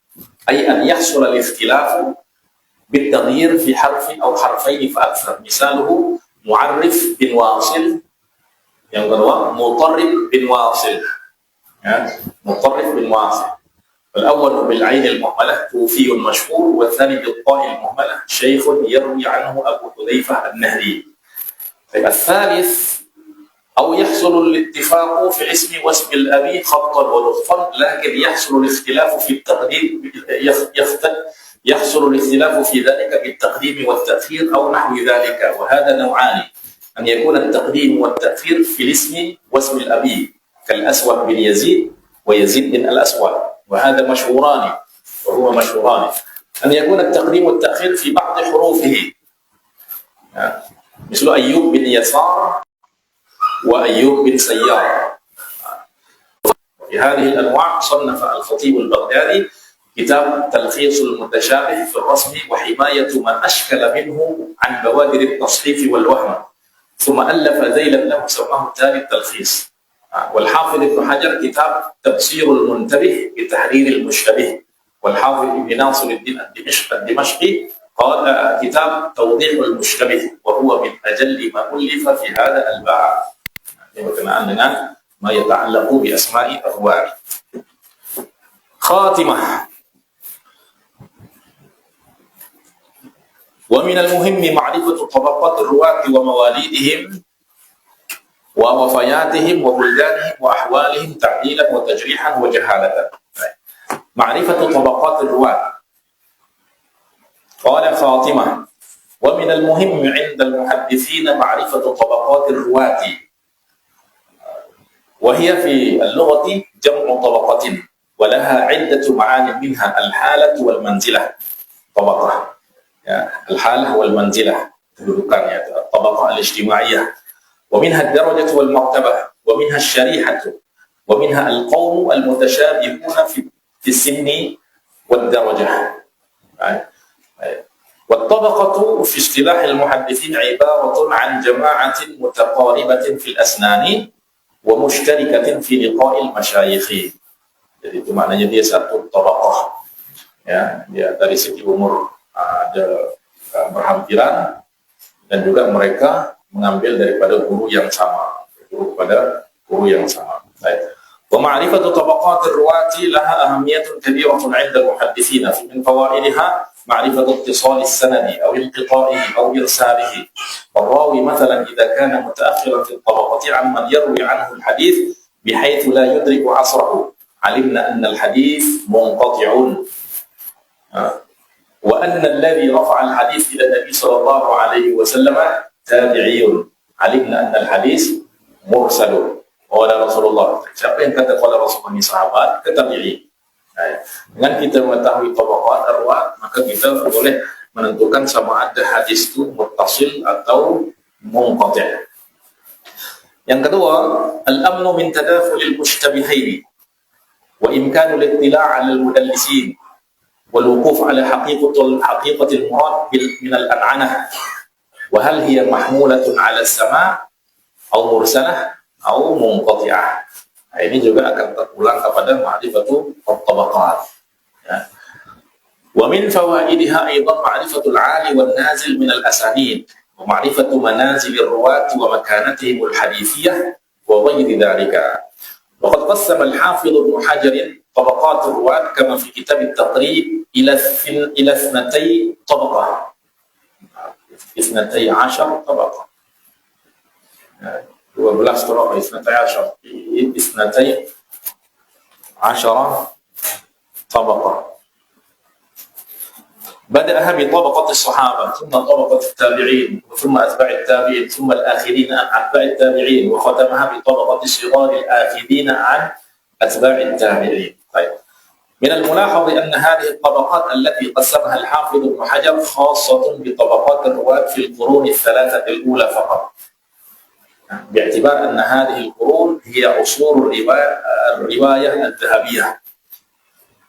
أي أن يحصل الاختلاف بالتغيير في حرف أو حرفين فأكثر. مثاله معرف بن واصل، yang kedua مطرب بن واصل. مطرب بن واصل. الأول بالعين المهملة كوفي مشهور، والثاني بالطاء المهملة شيخ يروي عنه أبو حذيفة النهري. الثالث أو يحصل الاتفاق في الاسم واسم الأبي خطا ونطقا، لكن يحصل الاختلاف في التقديم يحصل الاختلاف في ذلك بالتقديم والتأخير أو نحو ذلك. وهذا نوعان: أن يكون التقديم والتأخير في الاسم واسم الأبي كالأسود بن يزيد ويزيد بن الأسود، وهذا مشهوران وهو مشهوران. أن يكون التقديم والتأخير في بعض حروفه، مثل أيوب بن يسار وأيوب بن سيار. في هذه الأنواع صنف الخطيب البغدادي كتاب تلخيص المتشابه في الرسم وحماية ما أشكل منه عن بوادر التصحيف والوهم، ثم ألف ذيلا له سماه تالي التلخيص. والحافظ ابن حجر كتاب تفسير المنتبه بتحرير المشتبه. والحافظ ابن ناصر الدين الدمشقي قال كتاب توضيح المشتبه وهو من أجل ما ألف في هذا الباب berkenaan dengan ما يتعلق بأسماء الرواة. خاتمة. ومن المهم معرفة طبقات الرواة ومواليدهم ووفياتهم وبلدانهم وأحوالهم تعديلا وتجريحا وجهالة. معرفة طبقات الرواة. قال خاتمة. ومن المهم عند المحدثين معرفة طبقات الرواة، وهي في اللغة جمع طبقة ولها عدة معاني منها الحالة والمنزلة. طبقة الحالة والمنزلة الطبقة الاجتماعية، ومنها الدرجة والمرتبة، ومنها الشريحة، ومنها القوم المتشابهون في السن والدرجة. والطبقة في اصطلاح المحدثين عبارة عن جماعة متقاربة في الأسنان ومشتركة في لقاء المشايخ. Jadi itu maknanya dia satu tabaqah, ya, dia dari segi umur ada berhampiran dan juga mereka mengambil daripada guru yang sama, guru yang sama. Baik. ومعرفة طبقات الرواة لها أهمية كبيرة عند المحدثين. من فوائدها معرفة اتصال السند أو انقطاعه أو إرساله. الراوي مثلا إذا كان متأخرا في الطبقة عمن يروي عنه الحديث بحيث لا يدرك عصره علمنا أن الحديث منقطع، وأن الذي رفع الحديث إلى النبي صلى الله عليه وسلم تابعي علمنا أن الحديث مرسل. Qala Rasulullah. Siapa yang kata qala Rasulullah ini sahabat, ke tabi'i. Dengan kita mengetahui tabaqat arwah, maka kita boleh menentukan sama ada hadis itu muttasil atau munqati'. Yang kedua, al-amnu min tadakhul al-mushtabihain wa imkanu al-ittila' 'ala al-mudallisin wal wuquf 'ala haqiqati al-murad min al-an'anah wa hal hiya mahmulatun 'ala as-sama' aw mursalah atau munqati'ah. Nah, ini juga akan terulang kepada ma'rifatu at-tabaqat. Ya. Wa min fawaidiha aidan ma'rifatul 'ali wan nazil min al-asanid wa ma'rifatu manazil ar-ruwat wa makanatihim al-hadithiyah wa ghayri dhalika. Wa qad qassama al-hafiz Ibn Hajar tabaqat ar-ruwat kama fi kitab at-taqrib ila 12 tabaqah. 12 tabaqah. 12 طبقة 12 طبقة. بدأها بطبقة الصحابة ثم طبقة التابعين ثم أتباع التابعين ثم الآخرين عن أتباع التابعين وختمها بطبقة صغار الآخرين عن أتباع التابعين. طيب. من الملاحظ أن هذه الطبقات التي قسمها الحافظ ابن حجر خاصة بطبقات الرواة في القرون الثلاثة الأولى فقط، باعتبار أن هذه القرون هي عصور الرواية الذهبية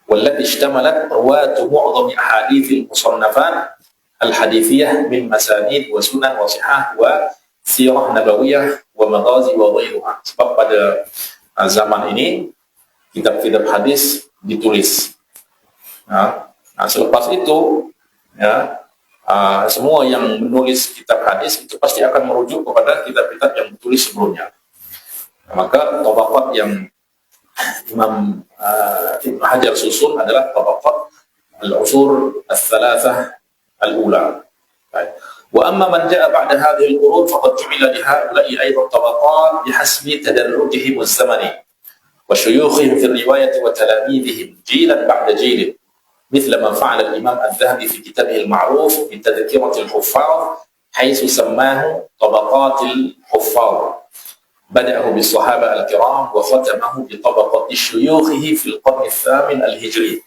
والتي اشتملت رواة معظم أحاديث المصنفات الحديثية من مسانيد وسنن وصحاح وسيرة نبوية ومغازي وغيرها. Sebab pada zaman ini kitab-kitab hadis ditulis. Nah, selepas itu ya, semua yang menulis kitab hadis itu pasti akan merujuk kepada kitab-kitab yang ditulis sebelumnya. Maka tabaqat yang Imam Ibn Hajar susun adalah tabaqat al-usur al-thalathah al-ula. Wa amma man ja'a ba'da hadhihi al-qurun faqad ju'ila li ha'ula'i aydan tabaqat bihasbi tadarrujihim az-zamani wa shuyukhihim fi ar-riwayati wa talamidihim jilan ba'da jilin. مثل ما فعل الإمام الذهبي في كتابه المعروف بتذكرة الحفاظ حيث سماه طبقات الحفاظ، بدأه بالصحابة الكرام وختمه بطبقة شيوخه في القرن الثامن الهجري،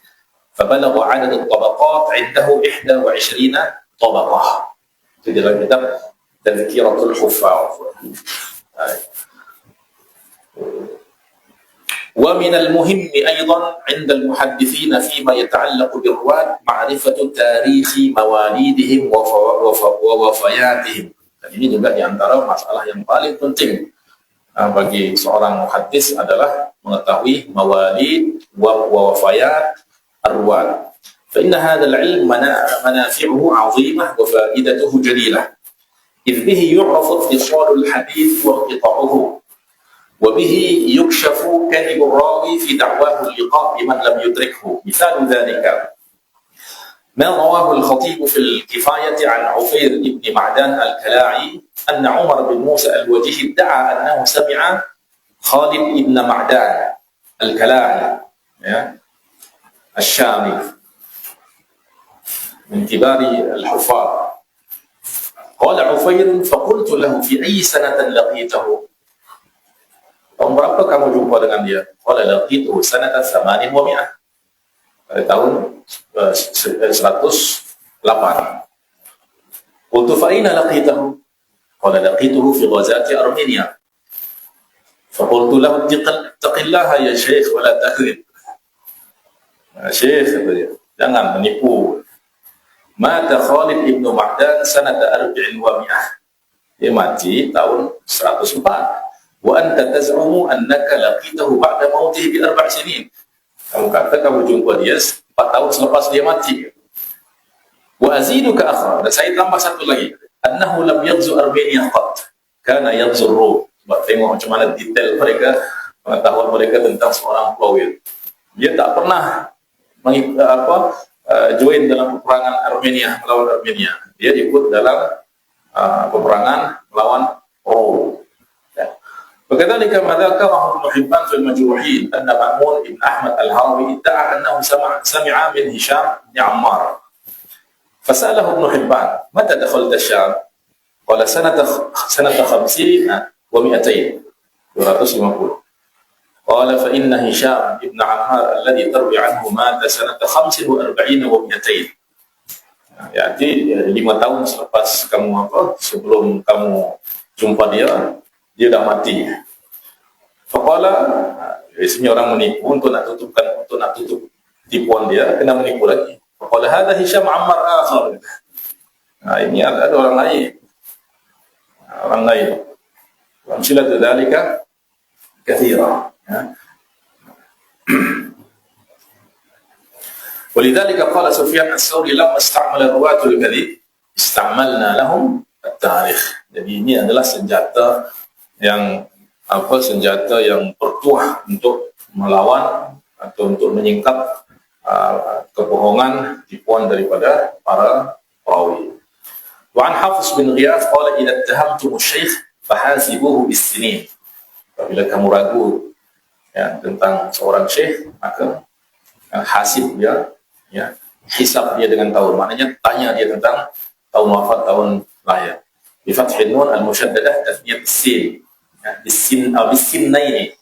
فبلغ عدد الطبقات عنده 21 طبقة. في كتاب تذكرة الحفاظ. ومن المهم أيضا عند المحدثين فيما يتعلق بالرواة معرفة تاريخ مواليدهم ووفياتهم. Dan ini juga diantara masalah yang paling penting bagi seorang muhaddis adalah mengetahui mawalid wa wafayat arwah. Fa inna hadha al-ilm manafi'uhu 'azimah wa fa'idatuhu jalilah. إذ به يعرف اتصال الحديث وانقطاعه وبه يكشف كذب الراوي في دعواه اللقاء بمن لم يدركه. مثال ذلك ما رواه الخطيب في الكفاية عن عفير بن معدان الكلاعي أن عمر بن موسى الوجيهي ادعى أنه سمع خالد بن معدان الكلاعي الشامي من كبار الحفاظ. قال عفير فقلت له في أي سنة لقيته؟ Tahun berapa kamu jumpa dengan dia? Qala laqituhu sanata 800. Pada tahun 108. Qultu fa aina laqitahu? Qala laqituhu fi ghazati Armenia. Faqultu lahu ittaqillaha ya syekh wa la takhrib. Syekh kata dia, jangan menipu. Mata Khalid ibn Ma'dan sanata 400. Dia mati tahun 104. Wa anta taz'umu annaka laqitahu ba'da mautihi bi 4 sinin. Kamu kata kamu jumpa dia 4 tahun selepas dia mati. Wa aziduka akhar, dan saya tambah satu lagi, annahu lam yaghzu Armenia qat, kana yaghzu Rum. Sebab tengok macam mana detail mereka, pengetahuan mereka tentang seorang perawi. Dia tak pernah join dalam peperangan Armenia, melawan Armenia. Dia ikut dalam peperangan melawan Rom. وكذلك ما ذكره ابن حبان في المجروحين أن مأمون بن أحمد الهروي ادعى أنه سمع من هشام بن عمار فسأله ابن حبان متى دخلت الشام؟ قال سنة 50 و200. قال فإن هشام بن عمار الذي تروي عنه مات سنة 45 و200. Jadi 5 tahun selepas sebelum kamu jumpa dia dah mati. Faqala, biasanya orang menipu untuk nak tutup tipuan dia, kena menipu lagi. Faqala hadha Hisham Ammar akhar. Ini ada orang lain. Amsilatu dzalika katsira. ولذلك قال سفيان الثوري لما استعمل الرواة الكذب استعملنا لهم التاريخ. Jadi ini adalah senjata yang bertuah untuk melawan atau untuk menyingkap kebohongan, tipuan daripada para perawi. Wa an Hafiz bin Ghiyath qala idza ittahamtum asy-syaikh fahasibuhu bis-sinin. Apabila kamu ragu tentang seorang syekh, maka hasib dia, hisab dia dengan tahun. Maknanya tanya dia tentang tahun wafat, tahun lahir. Bi fathhin nun al-musyaddadah tasniyat sin. Bis-sinnaini.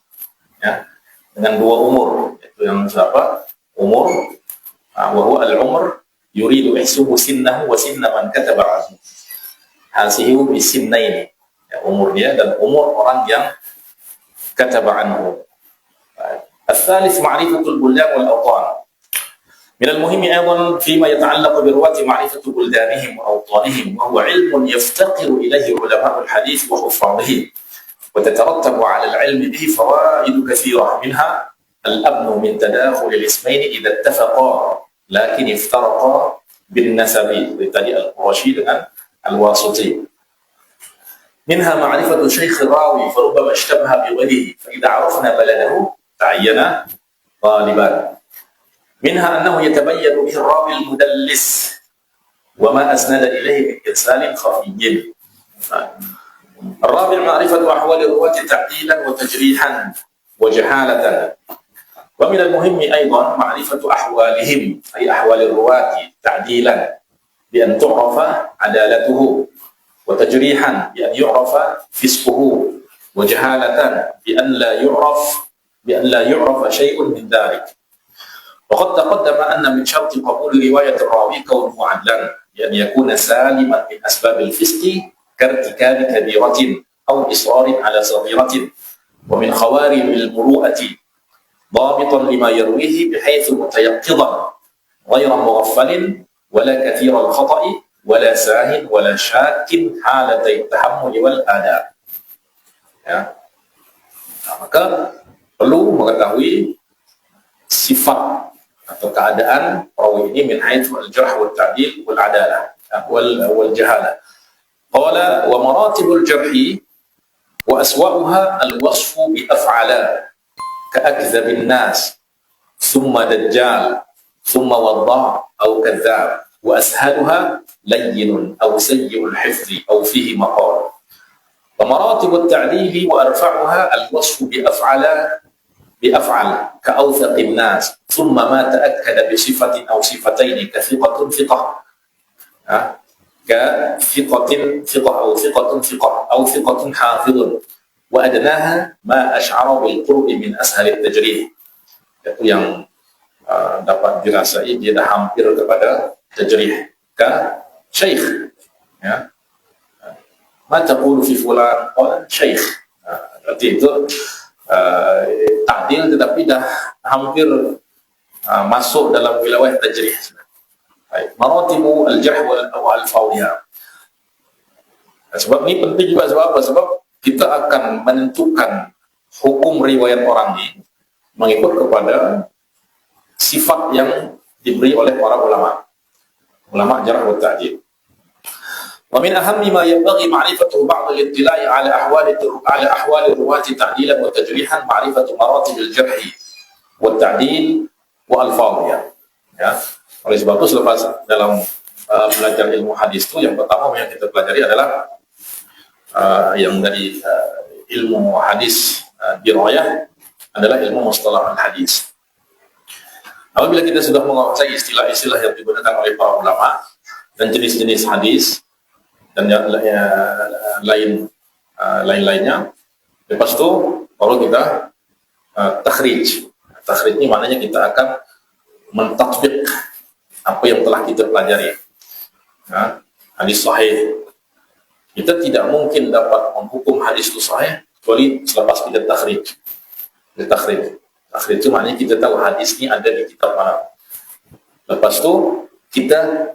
Dengan 2 umur. Itu yang siapa? Umur. Wa huwa al-umr yuridu ihsubu sinnahu wa sinna man kataba anhu. Hasihu bis-sinnaini. Umur dia dan umur orang yang kataba anhu. الثالث معرفة البلدان والأوطان. من المهم أيضا فيما يتعلق برواة معرفة بلدانهم وأوطانهم، وهو علم يفتقر إليه علماء الحديث وحفاظه، وتترتب على العلم به فوائد كثيرة، منها الأمن من تداخل الاسمين إذا اتفقا لكن افترقا بالنسب، بالتالي القرشي dengan الواسطي. منها معرفة شيخ الراوي فربما اشتبه بغيره، فإذا عرفنا بلده تعين غالبا. منها أنه يتبين به الراوي المدلس وما أسند إليه من إرسال خفي. الرابع معرفة أحوال الرواة تعديلا وتجريحا وجهالة. ومن المهم أيضا معرفة أحوالهم، أي أحوال الرواة تعديلا بأن تعرف عدالته، وتجريحا بأن يعرف فسقه، وجهالة بأن لا يعرف شيء من ذلك. وقد تقدم أن من شرط قبول رواية الراوي كونه عدلا، بأن يكون سالما من أسباب الفسق كارتكاب كبيرة أو إصرار على صغيرة، ومن خوارم المروءة ضابطا لما يرويه بحيث متيقظا غير مغفل ولا كثير الخطأ ولا ساه ولا شاك حالتي التحمل والآداء. Maka perlu mengetahui sifat atau keadaan perawi ini min haitsu al-jarh wal ta'dil wal adalah wal jahalah. Qala wa maratibul jarhi wa aswa'uha al-wasfu bi af'ala ka'akdzabin nas thumma dajjal thumma wadda' aw kadzdzab wa ashaluha layyin aw sayyi'ul hifzi aw fihi maqal. Wa maratibut ta'dil wa arfa'uha al-wasfu bi af'ala بأفعل كأوثق الناس ثم ما تأكد بصفة أو صفتين كثقة ثقة كثقة ثقة أو ثقة ثقة أو ثقة حافظ وأدناها ما أشعر بالقرب من أسهل التجريح. Itu yang dapat dirasai dia dah hampir kepada tajrih ka syekh ya. Ma taqulu fi fulan qala syekh. Berarti itu ta'dil tetapi dah hampir masuk dalam wilayah tajrih. Baik, maratibu al-jarh wal al-fawiyah. Sebab ini penting juga sebab apa? Sebab kita akan menentukan hukum riwayat orang ini mengikut kepada sifat yang diberi oleh para ulama jarh wa ta'dil. ومن أهم ما ينبغي معرفته بعد الاطلاع على أحوال الرواة تعديلا وتجريحا معرفة مراتب الجرح والتعديل وألفاظها. Ya, oleh sebab itu selepas dalam belajar ilmu hadis itu yang pertama yang kita pelajari adalah yang dari ilmu hadis dirayah adalah ilmu mustalah al-hadis. Apabila kita sudah menguasai istilah-istilah yang digunakan oleh para ulama dan jenis-jenis hadis dan lain-lainnya. Lepas itu baru kita takhrij. Takhrij ini maknanya kita akan mentatbiq apa yang telah kita pelajari. Hadis sahih. Kita tidak mungkin dapat menghukum hadis itu sahih kecuali selepas kita takhrij. Takhrij itu maknanya kita tahu hadis ini ada di kitab mana. Lepas itu kita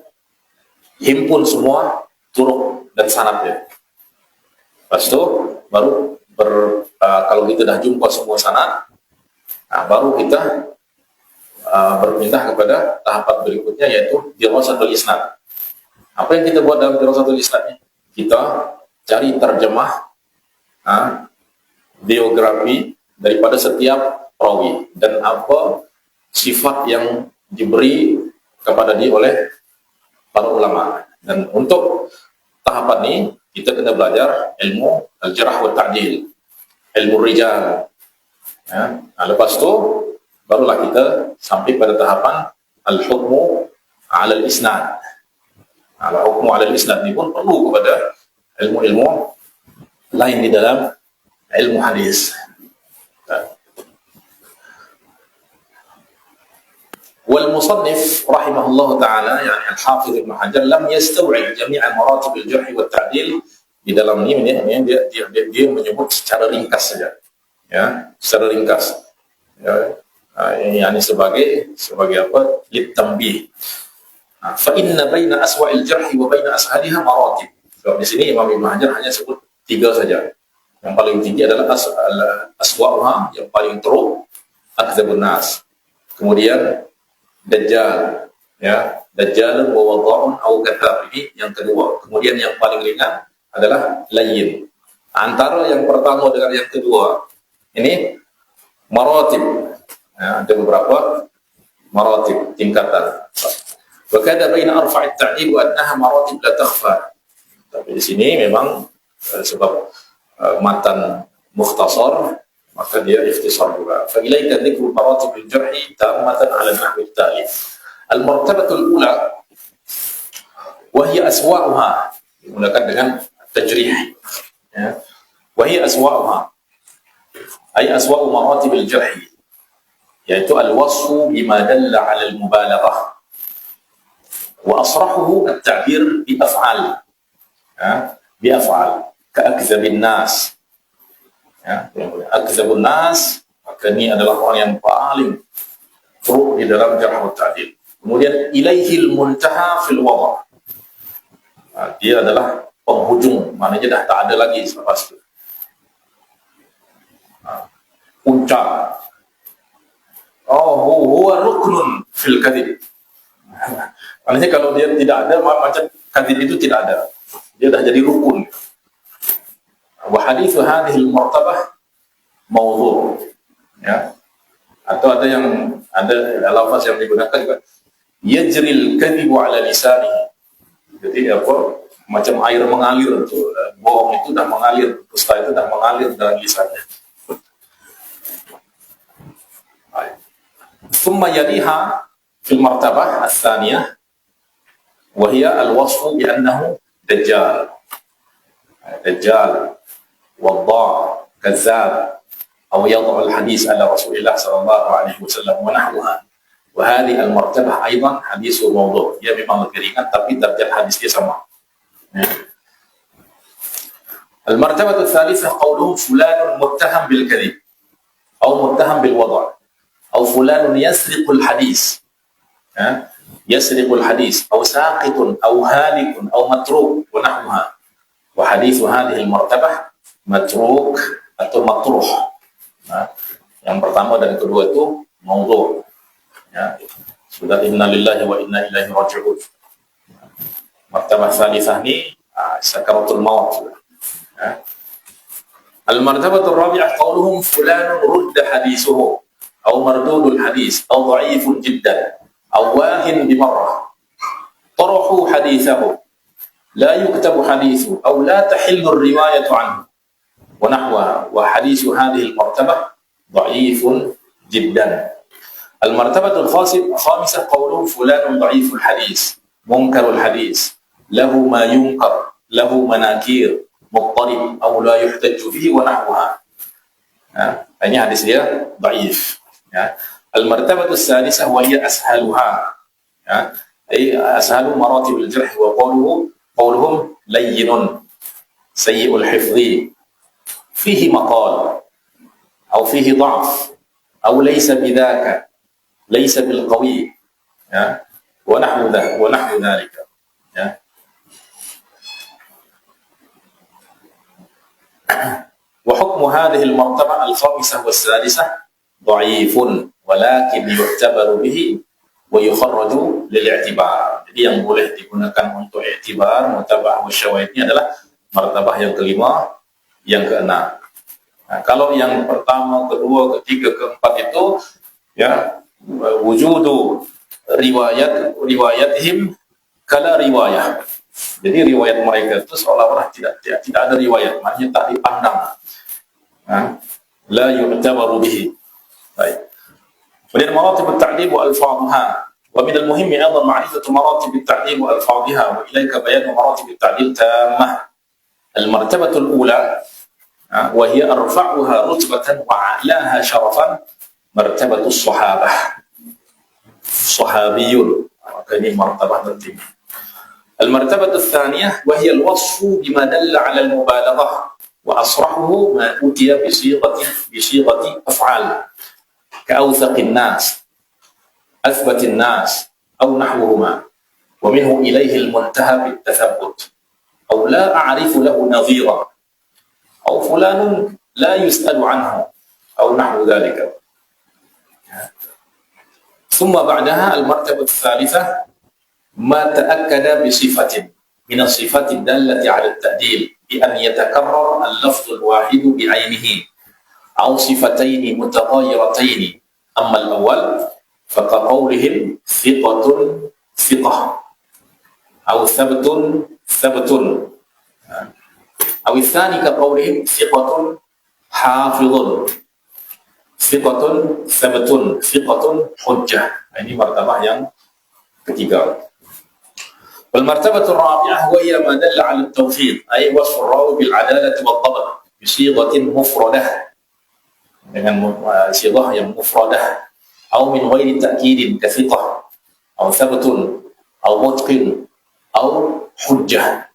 himpun semua turuk dan sanadnya. Lepas itu baru kalau kita dah jumpa semua sanad, baru kita berpindah kepada tahapan berikutnya yaitu dirasatul isnad. Apa yang kita buat dalam dirasatul isnadnya? Kita cari terjemah biografi daripada setiap perawi dan apa sifat yang diberi kepada dia oleh para ulama. Dan untuk tahapan ini kita kena belajar ilmu al-jarh wa ta'dil, ilmu rijal. Lepas itu barulah kita sampai pada tahapan al-hukmu 'ala al-isnad. Al-hukmu 'ala al-isnad ini pun perlu kepada ilmu-ilmu lain di dalam ilmu hadis. والمصنف رحمه الله تعالى يعني الحافظ ابن حجر لم يستوعب جميع مراتب الجرح والتعديل. Di dalam ini dia menyebut secara ringkas saja, ya, secara ringkas, ya, yani sebagai apa? Litanbih. Fa inna baina aswa'il jarh wa baina ashaliha maratib. So, di sini Imam Ibnu Hajar hanya sebut 3 saja. Yang paling tinggi adalah aswa'uha, yang paling teruk, akdzabun nas. Kemudian Dajjal, ya, Dajjal wa wadha'un au kadzab, ini yang kedua. Kemudian yang paling ringan adalah layyin. Antara yang pertama dengan yang kedua ini maratib, ya, ada beberapa maratib, tingkatan. Wa kada baina arfa'it ta'dib wa annaha maratib la takhfa. Tapi di sini memang sebab matan mukhtasar, maka dia ikhtisar juga. Fa ilaika dzikru maratib al-jarh tammatan 'ala an-nahwi at-tali. Al-martabatul ula wa hiya aswa'uha, digunakan dengan tajrih, ya. Wa hiya aswa'uha ay aswa'u maratib al-jarh, yaitu al-wasfu bima dalla 'ala al-mubalaghah wa asrahuhu at-ta'bir bi af'al, ya, bi af'al ka'akdzabin nas. Ya, akdzabun nas, maka ini adalah orang yang paling teruk di dalam jarh wa ta'dil. Kemudian ilaihil muntaha fil wada'. Dia adalah penghujung, maknanya dah tak ada lagi selepas itu. puncak. Oh, huwa ruknun fil kadhib. Artinya kalau dia tidak ada, macam kadhib itu tidak ada. Dia dah jadi rukun. Wa hadithu hadhihi al-martabah mawdhu'. Ya. Atau ada lafaz yang digunakan juga yajril kadhibu ala lisanihi. Jadi apa? Macam air mengalir tu. Bohong itu dah mengalir, dusta itu dah mengalir dalam lisannya. Thumma yaliha fil martabah ats-tsaniyah wa hiya al-wasfu bi annahu dajjal. Dajjal, wadda', kazzab, أو يضع الحديث على رسول الله صلى الله عليه وسلم ونحوها. وهذه المرتبة أيضا حديث موضوع. Dia memang keringan tapi derajat hadisnya sama. المرتبة الثالثة قوله فلان متهم بالكذب أو متهم بالوضع أو فلان يسرق الحديث يسرق الحديث أو ساقط أو هالك أو متروك ونحوها. وحديث هذه المرتبة متروك atau مطروح. Yang pertama dan kedua itu maudhu'. Ya. Sudah inna lillahi wa inna ilaihi raji'un. Martabah tsalitsah ni sakaratul maut. Ya. Al-martabatul rabi'ah qauluhum fulanun rudda hadithuhu aw mardudul hadis aw dha'ifun jiddan aw wahin bimarrah. Tarahu hadithahu la yuktabu hadithu aw la tahillu ar-riwayatu anhu. ونحوها. وحديث هذه المرتبة ضعيف جدا. المرتبة الخامسة قوله فلان ضعيف الحديث منكر الحديث له ما ينكر له مناكير مضطرب أو لا يحتج به ونحوها. ini hadis dia ضعيف. المرتبة السادسة وهي أسهلها أي أسهل مراتب الجرح وقولهم لين سيء الحفظ فيه مقال أو فيه ضعف أو ليس بذاك ليس بالقوي ونحو ذلك. وحكم هذه المرتبة الخامسة والسادسة ضعيف ولكن يعتبر به ويخرج للاعتبار. Jadi yang boleh digunakan untuk i'tibar, mutaba'ah wa syawahid ini adalah martabah yang kelima, yang keenam. Kalau yang pertama, kedua, ketiga, keempat itu wujudu riwayatihim kala riwayah. Jadi riwayat mereka itu seolah-olah tidak ada riwayat, maknanya tak dipandang. La yu'tabaru bihi. Baik. Kemudian maratib at-ta'dib wa alfadhuha. Wa min al-muhim aidan ma'rifatu maratib at-ta'dib wa alfadhiha wa ilayka bayan maratib at-ta'dib tammah. Al-martabatu al-ula wa hiya arfa'uha rutbatan wa a'laha sharafan martabatu as-sahabah. Sahabiyun. Ini martabah tertinggi. Al-martabatu ats-tsaniyah wa hiya al-wasfu bima dalla 'ala al-mubalaghah wa asrahuhu ma utiya bi sighati af'al ka'awthaq an-nas أثبت الناس أو نحوهما ومنه إليه المنتهى بالتثبت أو لا أعرف له نظيرا أو فلان لا يسأل عنه أو نحو ذلك. ثم بعدها المرتبة الثالثة ما تأكد بصفة من الصفات الدالة على التأديب بأن يتكرر اللفظ الواحد بعينه أو صفتين متغايرتين. أما الأول فكقولهم ثقة ثقة أو ثبت ثبت أو الثاني كقولهم ثقة حافظ ثقة ثبت ثقة حجة. Ini martabah yang ketiga. والمرتبة الرابعة وهي ما دل على التوفيق أي وصف الراوي بالعدالة والضبط بصيغة مفردة dengan صيغة yang mufradah أو من غير تأكيد كثقة أو ثبت أو متقن أو حجة.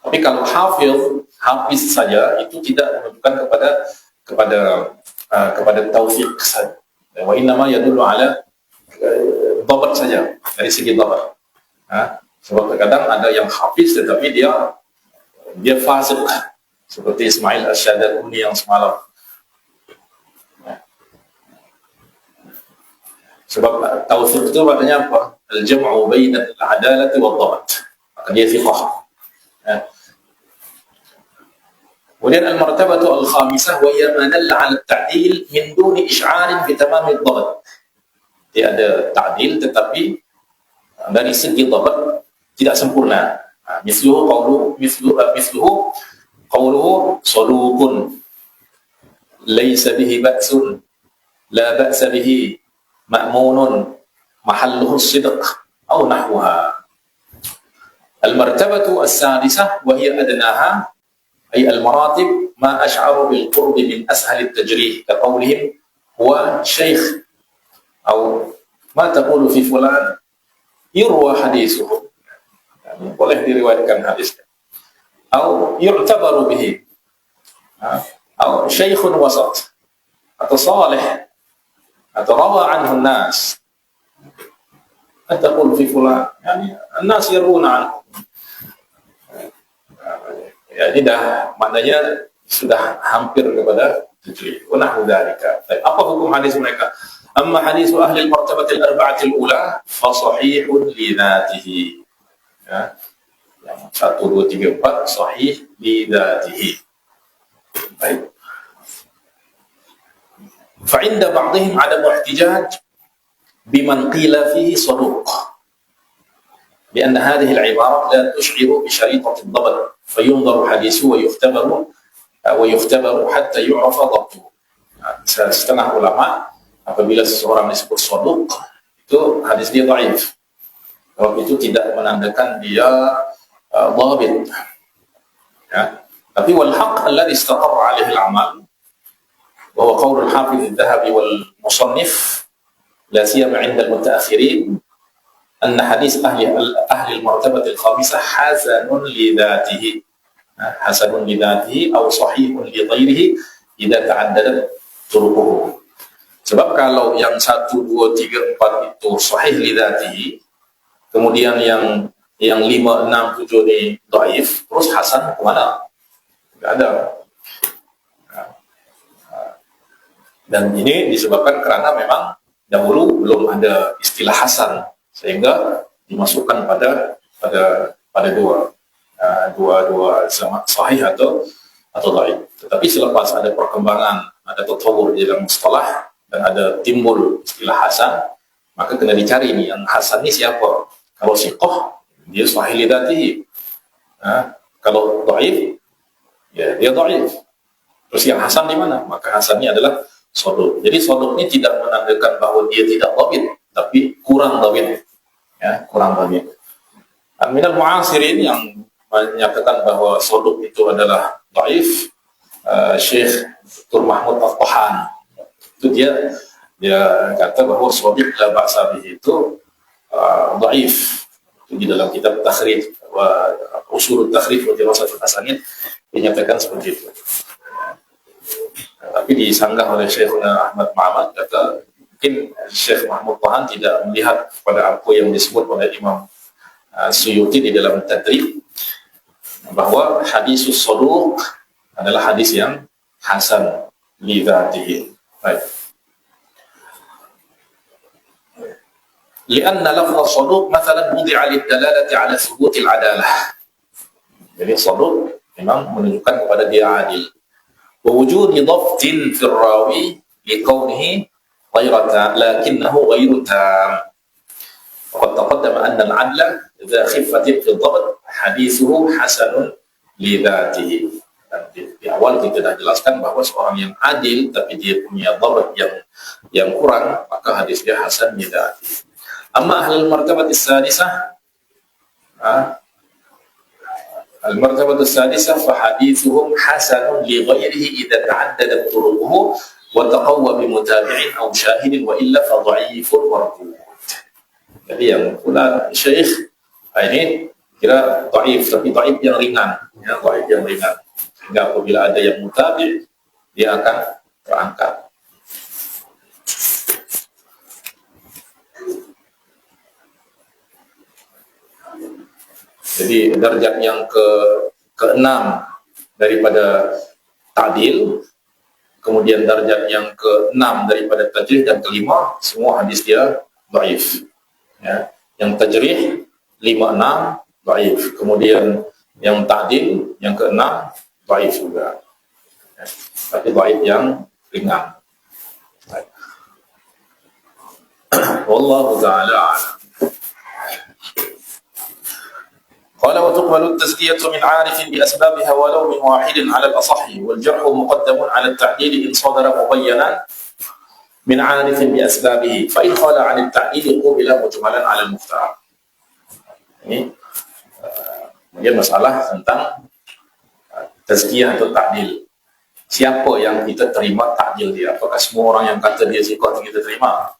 Tapi kalau hafiz saja itu tidak menunjukkan kepada taufiq saja. Wa innama yadullu ala dhabat saja dari segi dhabat. Sebab terkadang ada yang hafiz tetapi dia fasik seperti Ismail Ash-Shadaduni yang semalam. Sebab tawfiq itu maknanya apa? Al-jam'u baina al-adalati wad-dhabt. Maka dia thiqah. Ya. Kemudian al-martabatu al-khamisah wa hiya ma dalla 'ala at-ta'dil min duni isy'arin bi tamam ad-dhabt. Dia ada ta'dil tetapi dari segi dhabt tidak sempurna. Misluhu qawluhu saduqun laysa bihi ba'sun la ba'sa bihi ma'munun mahalluhu as-sidq aw nahwaha. Al-martabatu as-sadisah wa hiya adnaha ay al-maratib ma ash'aru bil qurb min ashal at-tajrih ka qawlihim huwa shaykh aw ma taqulu fi fulan yurwa hadithuhu, yani boleh diriwayatkan hadisnya, atau yu'tabaru bihi, atau syaikhun wasat, atau salih, atau rawa anhu an-nas, taqul fi fulan, yani an-nas yaruna anhu. Ya, ini dah maknanya sudah hampir kepada tajrih. Wa nahwu dzalika. Apa hukum hadis mereka? Amma hadis ahli al-martabah al-arba'ah al-ula fa sahihun li dzatihi. Ya. Yang 1 2 3 4 sahih li dzatihi. Baik. Fa 'inda ba'dihim 'adam ihtijaj biman qila fihi saduq. بأن هذه العبارة لا تشعر بشريطة الضبط فينظر حديثه ويختبر حتى يعرف ضبطه. Setengah ulama apabila seseorang disebut saduq itu hadis dia dhaif. Sebab itu tidak menandakan dia dhabit. Ya. Tapi wal haqq alladhi istaqarra 'alaihi al-'amal wa huwa qawl al-hafiz adh-dhahabi wal musannif la siyama 'inda al-mutaakhirin أن حديث أهل المرتبة الخامسة حسن لذاته أو صحيح لغيره إذا تعددت طرقه. Sebab kalau yang 1, 2, 3, 4 itu sahih lidatihi, kemudian yang 5, 6, 7 ini dhaif, terus hasan kemana? Tidak ada. Dan ini disebabkan karena memang dahulu belum ada istilah hasan, sehingga dimasukkan pada dua sahih atau dhaif. Tetapi selepas ada perkembangan, ada tatawur di dalam mustalah dan ada timbul istilah hasan, maka kena dicari nih yang hasan ini siapa. Kalau siqah dia sahih lidatihi, kalau dhaif ya dia dhaif. Terus yang hasan di mana? Maka hasan ini adalah saduq. Jadi saduq ini tidak menandakan bahwa dia tidak dhabit, tapi kurang dhabit. Ya, kurang dhabit. Minal mu'asirin yang menyatakan bahwa saduq itu adalah dhaif, Syekh Dr. Mahmud Al-Tahan. Itu dia kata bahwa saduq la ba'sa bihi itu dhaif. Itu di dalam kitab Takhrij wa Ushul Takhrij wa Dirasat al-Asanid dinyatakan seperti itu. Tapi disanggah oleh Syekhuna Ahmad Ma'amad, kata mungkin Syekh Mahmud Tahan tidak melihat pada apa yang disebut oleh Imam Suyuti di dalam Tadrib, bahwa hadisus saduq adalah hadis yang hasan li dzatihi. Baik. Lianna lafaz saduq mathalan wudi'a lid-dalalati 'ala thubutil 'adalah. Jadi saduq memang menunjukkan kepada dia adil. Wa wujudi dhabtin fi rawi liqaunihi لكنه غير تام. وقد تقدم أن العدل ذا خفة في الضبط حديثه حسن لذاته. Di awal kita sudah jelaskan bahwa seorang yang adil tapi dia punya dhabt yang kurang, maka hadis dia hasan lidatihi. Amma ahlul martabat as-sadisah, al-martabat as-sadisah fa hadithuhum hasanun li ghairihi idza ta'addadat turuquhu وتقوى بمتابع أو شاهد وإلا فضعيف وردود. Jadi yang pula syekh ini kira dhaif, tapi dhaif yang ringan, ya, dhaif yang ringan. Sehingga apabila ada yang mutabi, dia akan terangkat. Jadi derajat yang ke-6 daripada ta'dil kemudian darjat yang ke-6 daripada tajrih, dan kelima semua hadis dia dhaif. Ya. Yang tajrih 5, 6 dhaif. Kemudian yang ta'dil yang ke-6 dhaif juga. Ya. Tapi dhaif yang ringan. Wallahu ta'ala a'lam. قال وتقبل التزكية من عارف بأسبابها ولو من واحد على الأصح والجرح مقدم على التعديل إن صدر مبينا من عارف بأسبابه فإن خال عن التعديل قبل مجملا على المختار. Ini kemudian masalah tentang tazkiyah atau ta'dil. Siapa yang kita terima ta'dil dia? Apakah semua orang yang kata dia siqah kita terima?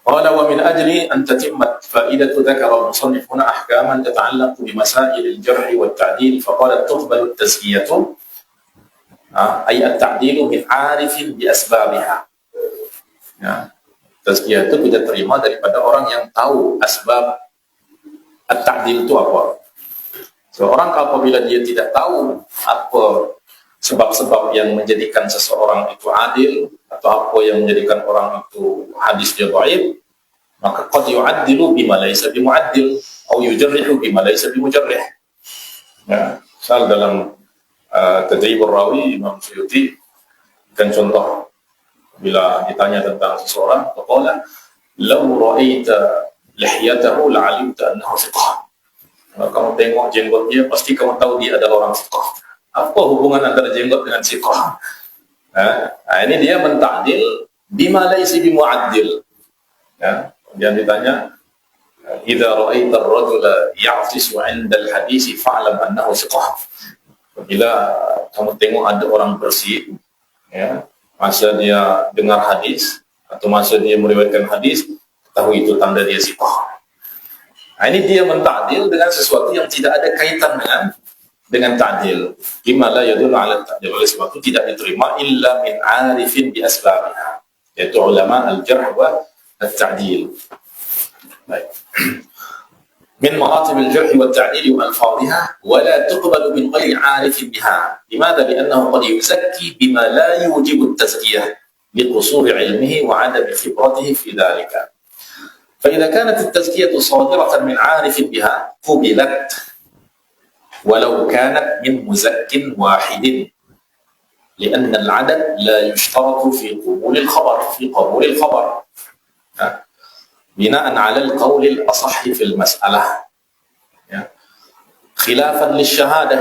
قال ومن أجل أن تتم فائدة ذكر المصنف هنا أحكاما تتعلق بمسائل الجرح والتعديل فقال تقبل التزكية أي التعديل من عارف بأسبابها. Tazkiyah itu kita terima daripada orang yang tahu asbab at-ta'dil itu apa. Seorang apabila dia tidak tahu apa sebab-sebab yang menjadikan seseorang itu adil atau apa yang menjadikan orang itu hadis dia dhaif, maka qad yu'addilu bima laysa bimu'addil atau yujarrihu bima laysa bimujarrih. Ya, misal dalam Tadribur Rawi Imam Suyuti kan contoh bila ditanya tentang seseorang, faqala law ra'aita lihyatahu la'alimta annahu thiqah. Kalau kamu tengok jenggot dia, pasti kamu tahu dia adalah orang thiqah. Apa hubungan antara jenggot dengan thiqah? Ini dia menta'dil bima laysa bimu'addil. Ya, kemudian ditanya, idza ra'aita ar-rajula ya'tisu 'inda al-hadits fa'lam annahu thiqah. Bila kamu tengok ada orang bersih, ya, masa dia dengar hadis atau masa dia meriwayatkan hadis, ketahui itu tanda dia thiqah. Ini dia menta'dil dengan sesuatu yang tidak ada kaitan dengan ta'dil. Bima la yadullu 'ala ta'dil. Oleh sebab itu tidak diterima illa min 'arifin bi asbabiha, yaitu ulama al-jarh wa at-ta'dil. Baik. من مراتب الجرح والتعديل وألفاظها ولا تقبل من غير عارف بها. لماذا؟ لأنه قد يزكي بما لا يوجب التزكية لقصور علمه وعدم خبرته في ذلك. فإذا كانت التزكية صادرة من عارف بها قبلت ولو كانت من مزك واحد لأن العدد لا يشترط في قبول الخبر بناء على القول الأصح في المسألة خلافا للشهادة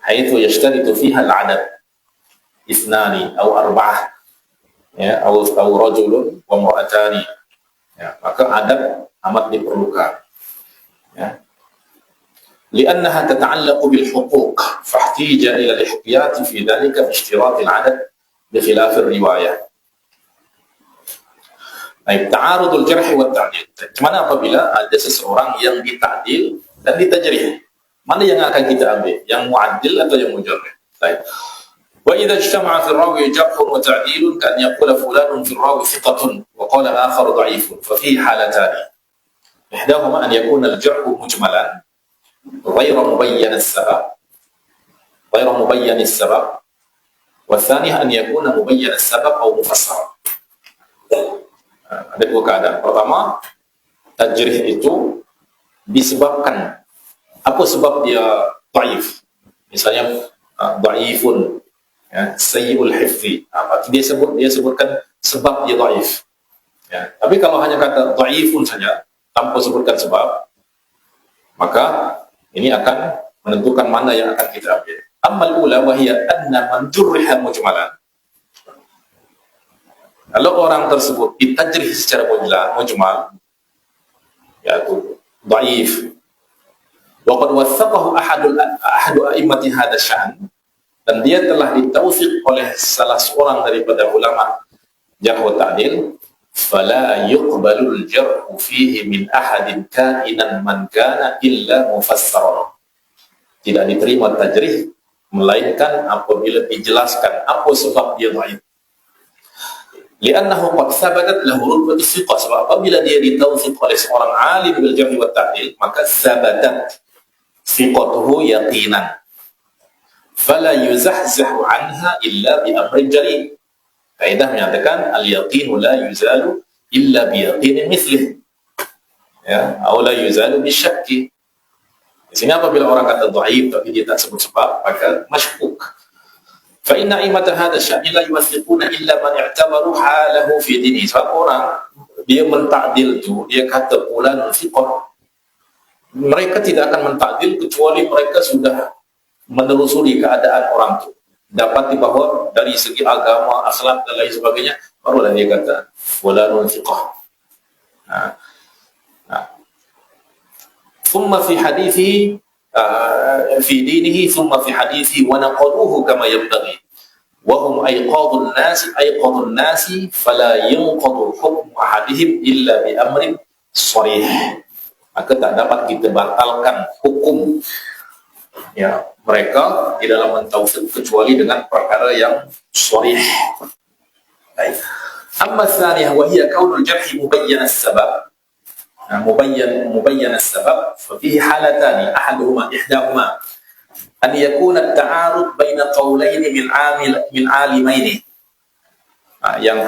حيث يشترط فيها العدد 2 أو 4 أو رجل وامرأتان. Maka adab amat diperlukan. لأنها تتعلق بالحقوق فاحتيج إلى الاحتياط في ذلك باشتراط العدد بخلاف الرواية. Baik, ta'arudul jarh wa ta'dil. Gimana apabila ada seseorang yang dita'dil dan ditajrih? Mana yang akan kita ambil? Yang mu'addil atau yang mujarrih? Baik. Wa idza ijtama'a fi ar-rawi jarhun wa ta'dilun kan yaqula fulanun fi ar-rawi thiqatun wa qala akhar dha'ifun fa fihi halatan. Ihdahuma an yakuna al-jarh mujmalan ghayra mubayyan as-sabab wa thaniya an yakuna mubayyan as-sabab aw mufassar. Ada dua keadaan. Pertama, tajrih itu disebabkan apa sebab dia dhaif. Misalnya dhaifun, sayyi'ul hifzi. Dia sebutkan sebab dia dhaif. Tapi kalau hanya kata dhaifun saja tanpa sebutkan sebab, maka ini akan menentukan mana yang akan kita ambil. Ammal ula wa hiya anna man jurriha mujmalan. Kalau orang tersebut ditajrih secara mujmal, yaitu dhaif, wa qad wathaqahu ahadu a'immati hadha sya'n, dan dia telah ditaufiq oleh salah seorang daripada ulama jarh wa ta'dil, fala yuqbalul jarh fihi min ahadin ka'inan man kana illa mufassaran. Tidak diterima tajrih melainkan apabila dijelaskan apa sebab dia dhaif. Li'annahu qad thabatat lahu rutbatu thiqah. Sebab apabila dia ditaufiq oleh seorang alim bil jarh wa ta'dil, maka thabatat thiqatuhu yaqinan. fala yuzahzahu anha illa bi amrin jali. Kaidah menyatakan al-yaqinu la yuzalu illa bi yaqinin mithlih. Ya, atau la yuzalu bi syakki. Di sini apabila orang kata dhaif tapi dia tak sebut sebab, maka masykuk. Fa inna imata hadha sya'ni la yuwathiquna illa man i'tabaru halahu fi dini. Sebab orang dia mentakdil tu, dia kata fulanun thiqah. Mereka tidak akan mentakdil kecuali mereka sudah menelusuri keadaan orang tu. Dapati bahawa dari segi agama, akhlak dan lain sebagainya, barulah dia kata fulanun thiqah. ثم في حديثه في دينه ثم في حديثه ونقضوه كما ينبغي وهم أيقظ الناس فلا ينقض حكم أحدهم إلا بأمر صريح. Maka tak dapat kita batalkan hukum ya mereka di dalam mentauhid kecuali dengan perkara yang sharih. Baik. Amma tsaniyah wa hiya kaunul jarh mubayyan as-sabab. مبين السبب ففيه حالتان إحداهما أن يكون التعارض بين قولين من عالمين. Yang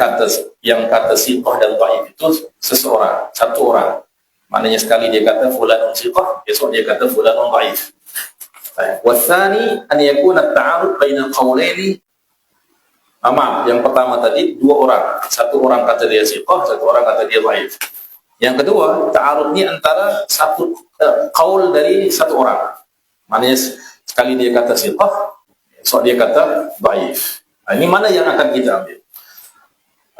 kata siqah dan dhaif itu satu orang. Maknanya sekali dia kata fulanun siqah, besok dia kata fulanun dhaif. Watsani an yakuna at-ta'arud baina qawlaini. Yang pertama tadi dua orang, satu orang kata dia siqah, satu orang kata dia dhaif. Yang kedua, ta'arud ini antara satu qaul dari satu orang. Maknanya sekali dia kata siqah, so dia kata dhaif. Ini mana yang akan kita ambil?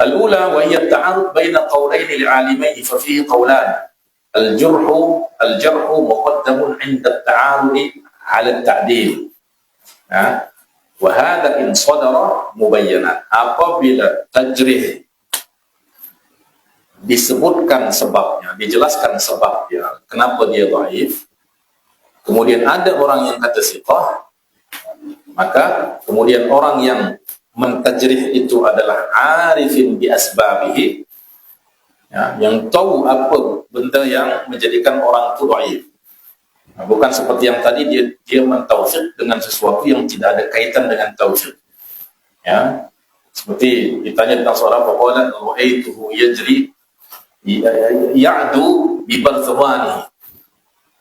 Al-ula wa hiya ta'arud baina qawlayn li'alimain fa fihi qawlan. Al-jarh muqaddamun 'inda at-ta'arud 'ala at-ta'dil. Wa hadha in sadara mubayyanan. Apabila tajrih disebutkan sebabnya, dijelaskan sebabnya, kenapa dia dhaif, kemudian ada orang yang kata siqah, maka kemudian orang yang mentajrih itu adalah arifin bi asbabihi, ya, yang tahu apa benda yang menjadikan orang itu dhaif. Bukan seperti yang tadi dia mentauhid dengan sesuatu yang tidak ada kaitan dengan tauhid. Ya, seperti ditanya tentang seorang faqala ra'aituhu yajri ya'du bi barthawani.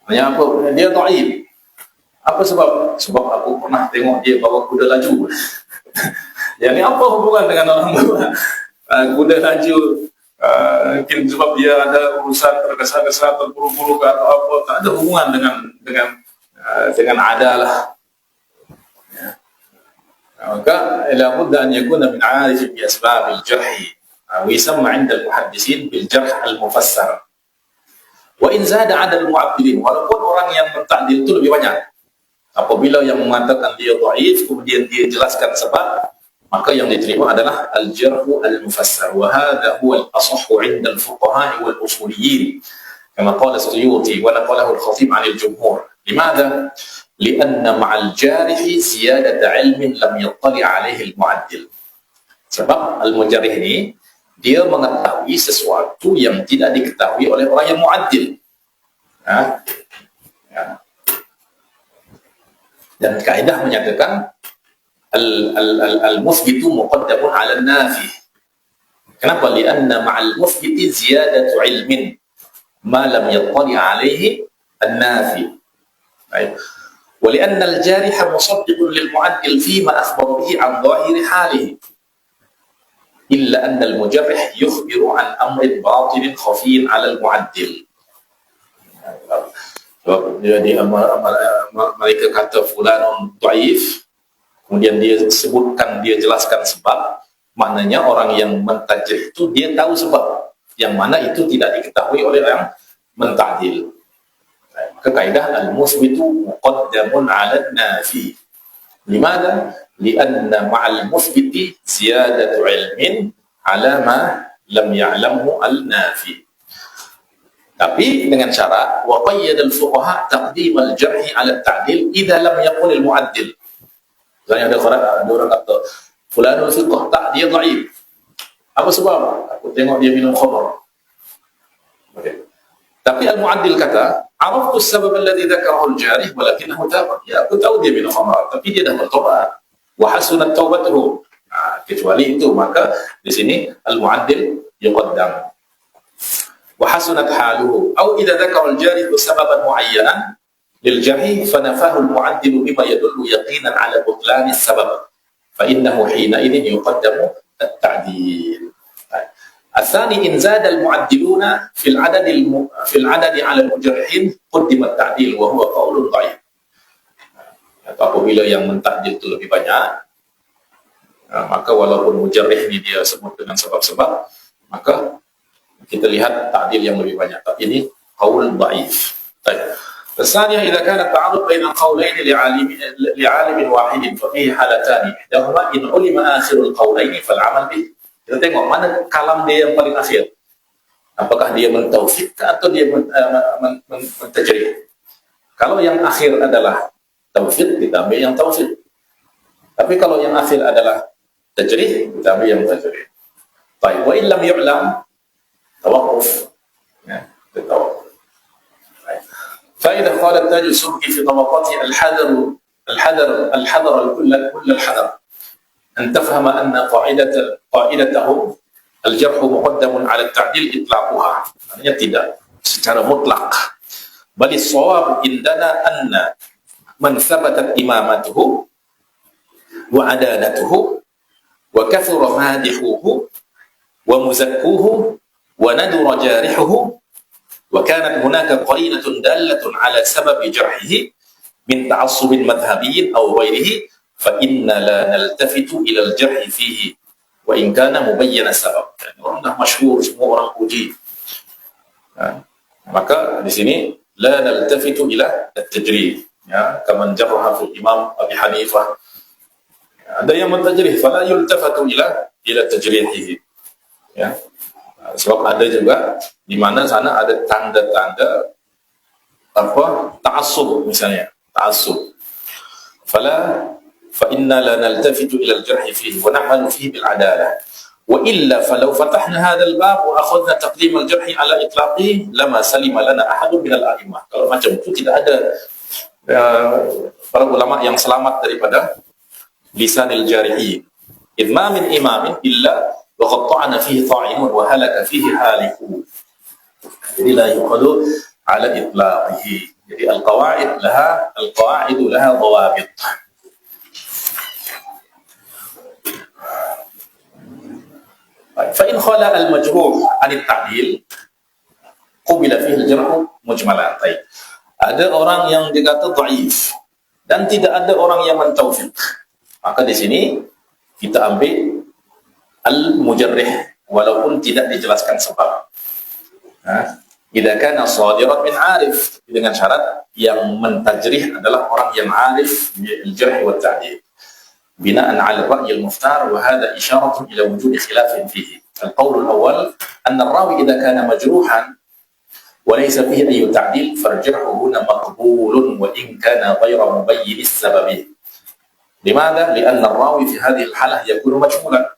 Maksudnya apa? Dia dhaif. Apa sebab? Sebab aku pernah tengok dia bawa kuda laju. Yang ni apa hubungan dengan orang bawa kuda laju? Mungkin sebab dia ada urusan tergesa-gesa, terburu-buru atau apa, tak ada hubungan dengan adalah. Ya. Maka la budda an yakuna min 'arif bi asbab al-jarh. ويسمى عند المحدثين بالجرح المفسر. وإن زاد عدد المعدلين, walaupun orang yang mentakdil itu lebih banyak. Apabila yang mengatakan dia dhaif kemudian dia jelaskan sebab, maka yang diterima adalah al-jarh al-mufassar. Wa hadha huwa al-asah 'inda al-fuqaha wal usuliyyin. Kama qala Suyuti wa naqalahu al-Khatib 'an al-jumhur. Limadha? Lianna ma'al jarih ziyadat 'ilmin lam yattali' 'alaihi al-mu'addil. Sebab al-mujarrih ini dia mengetahui sesuatu yang tidak diketahui oleh orang yang mu'addil. Dan kaidah menyatakan al-muthbitu muqaddamun 'ala an-nafi. Kenapa? Lianna ma'al muthbiti ziyadatu 'ilmin ma lam yattali 'alaihi an-nafi. Baik. Wa lianna al-jarih musaddiqun lil mu'addil fima akhbara bihi 'an dhahiri halihi. Illa anna al-mujarrih yukhbiru an amrin batin khafiyin 'ala al-mu'addil. Jadi mereka kata fulanun dhaif, kemudian dia sebutkan, dia jelaskan sebab, maknanya orang yang mentajrih itu dia tahu sebab yang mana itu tidak diketahui oleh yang mentakdil. Kaidah al-muthbitu muqaddamun 'ala an-nafi. Limadha? Lianna ma'al muthbiti ziyadatu 'ilmin 'ala ma lam ya'lamhu al-nafi. Tapi dengan syarat wa qayyada al-fuqaha taqdim al-jarh 'ala at-ta'dil idza lam yaqul al-mu'addil. Misalnya ada orang kata fulanun thiqah, tak, dia dhaif. Apa sebab? Aku tengok dia minum khamar. Okey. Tapi al-mu'addil kata, "Araftu as-sabab alladhi dzakarahu al-jarih walakinahu taba." Ya, aku tahu dia minum khamar, tapi dia dah bertobat. Wa hasunat taubatuhu. Kecuali itu, maka di sini al-mu'addil yuqaddam. Wa hasunat haluhu. Atau idza dzakara al-jarih sababan mu'ayyanan lil jarih fa nafahu al-mu'addil bima yadullu yaqinan 'ala butlan as-sabab. Fa innahu hina idzin yuqaddamu at-ta'dil. الثاني إن زاد المعدلون في العدد على المجرحين قدم التعديل وهو قول ضعيف. Apabila yang mentakdil itu lebih banyak, maka walaupun mujarrih ini dia sebut dengan sebab-sebab, maka kita lihat ta'dil yang lebih banyak. Tapi ini qaul dhaif. Baik. الثانية إذا كان التعارض بين القولين لعالم واحد ففيه حالتان إحداهما إن علم آخر القولين فالعمل به. Kita tengok mana kalam dia yang paling akhir. Apakah dia mentaufiq atau dia mentajrih. Kalau yang akhir adalah taufiq, kita ambil yang taufiq. Tapi kalau yang akhir adalah tajrih, kita ambil yang tajrih. Baik, wa illam yu'lam tawaqquf. Ya, tawaqquf. Baik. Fa idza qala Taj as-Subki fi tabaqati al-hadar كل الحذر أن تفهم أن قاعدته الجرح مقدم على التعديل إطلاقها. Artinya tidak secara mutlak. بل الصواب عندنا أن من ثبتت إمامته وعدالته وكثر مادحوه ومزكوه وندر جارحه وكانت هناك قرينة دالة على سبب جرحه من تعصب مذهبي أو غيره فإن لا نلتفت إلى الجرح فيه وإن كان مبين السبب. Orang dah masyhur, semua orang puji. Maka di sini la naltafitu ila at-tajrih. Ya, kaman jarraha fil Imam Abi Hanifah. Ada yang mentajrih, fala yultafatu ila tajrihihi. Ya. Sebab ada juga di mana sana ada tanda-tanda apa? Ta'assub misalnya, ta'assub. Fala fa inna la naltafitu ila al-jarh fihi wa na'malu fihi bil 'adalah. Wa illa falau fatahna hadzal bab wa akhadna taqdim al-jarh ala itlaqih lama salima lana ahadun min al-a'immah. Kalau macam itu tidak ada para ulama yang selamat daripada lisanil jarihin. Idma min imamin illa wa qatta'na fihi ta'imun wa halaka fihi haliku. Jadi la yuqadu ala itlaqihi. Jadi al-qawaid laha dhawabit. Fa in khala al-majruh 'an at-ta'dil qubila fihi al-jarh mujmalan. Ada orang yang dikata dhaif dan tidak ada orang yang mentaufiq. Maka di sini kita ambil al-mujarrih walaupun tidak dijelaskan sebab. Idza kana shadiran min 'arif, dengan syarat yang mentajrih adalah orang yang 'arif bil jarh wa ta'dil. Bina'an 'ala ar-ra'y al-mukhtar wa hadha isyaratun ila wujud khilafin fihi. Al-qawl al-awwal anna ar-rawi idza kana majruhan وليس فيه أي تعديل فالجرح هنا مقبول وإن كان غير مبين السبب. لماذا؟ لأن الراوي في هذه الحالة يكون مجهولا.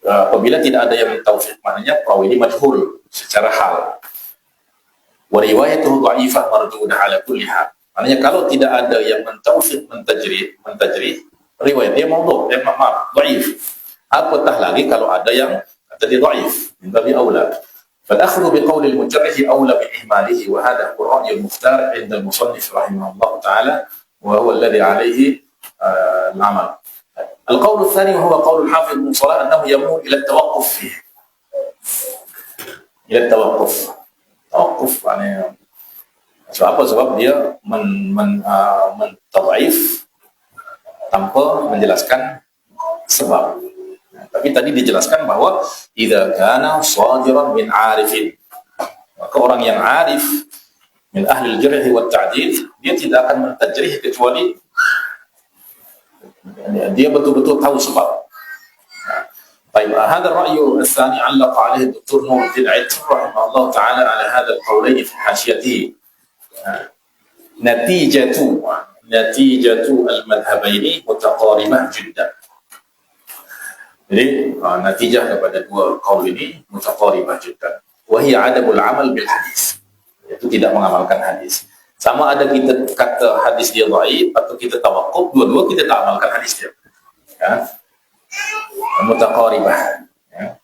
Apabila tidak ada yang mentaufiq, maknanya perawi ini majhul secara hal. Wa riwayatuhu dha'ifah mardudah ala kulli hal. Maknanya kalau tidak ada yang mentaufiq mentajrih, riwayatnya maudhu', dhaif. Apatah lagi kalau ada yang tadi dhaif, min babi aula. فالأخذ بقول المجرح أولى من إهماله وهذا هو الرأي المختار عند المصنف رحمه الله تعالى وهو الذي عليه العمل. القول الثاني وهو قول الحافظ بن صلاح أنه يميل إلى التوقف فيه. إلى التوقف يعني sebab dia mentadhaif tanpa menjelaskan sebab. Tapi tadi dijelaskan bahwa idza kana shadiran min 'arifin, maka orang yang 'arif min ahli al-jarh wa at-ta'dil dia tidak akan mentajrih kecuali dia betul-betul tahu sebab. طيب هذا الرأي الثاني علق عليه الدكتور نور الدين عطر رحمه الله تعالى على هذا القولين في حاشيته. نتيجة المذهبين متقاربة جدا. Jadi natijah kepada dua qaul ini mutaqaribah jiddan. wa hiya adamul amal bil hadis, yaitu tidak mengamalkan hadis. Sama ada kita kata hadis dia dhaif atau kita tawakuf, dua-dua kita tak amalkan hadis dia. Ya. Mutaqaribah. Ya.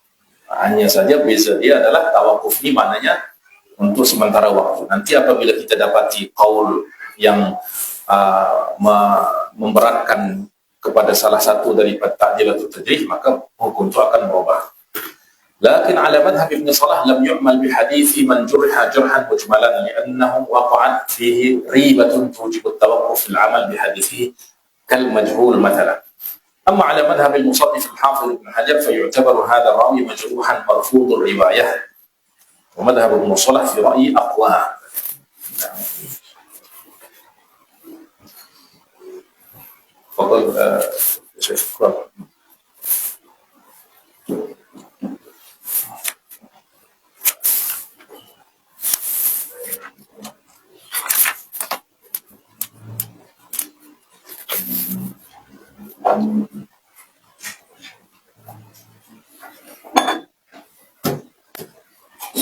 Hanya saja beza dia adalah tawakuf ini maknanya untuk sementara waktu. Nanti apabila kita dapati qaul yang memberatkan kepada salah satu daripada ta'dil atau tajrih, maka hukum itu akan berubah. Lakin ala madhhab Ibn Salah lam yu'mal bil hadithi man jurha jurhan mujmalan li'annahu waqa'at fihi ribatun tujibu at-tawaqquf fil 'amal bi hadithihi kal majhul mathalan. Amma ala madhhab al-musannif al-hafiz Ibn Hajar fayu'tabaru hadha rawi majruhan marfud ar-riwayah. Wa madhhab Ibn Salah fi ra'yi aqwa. Fadal syukran.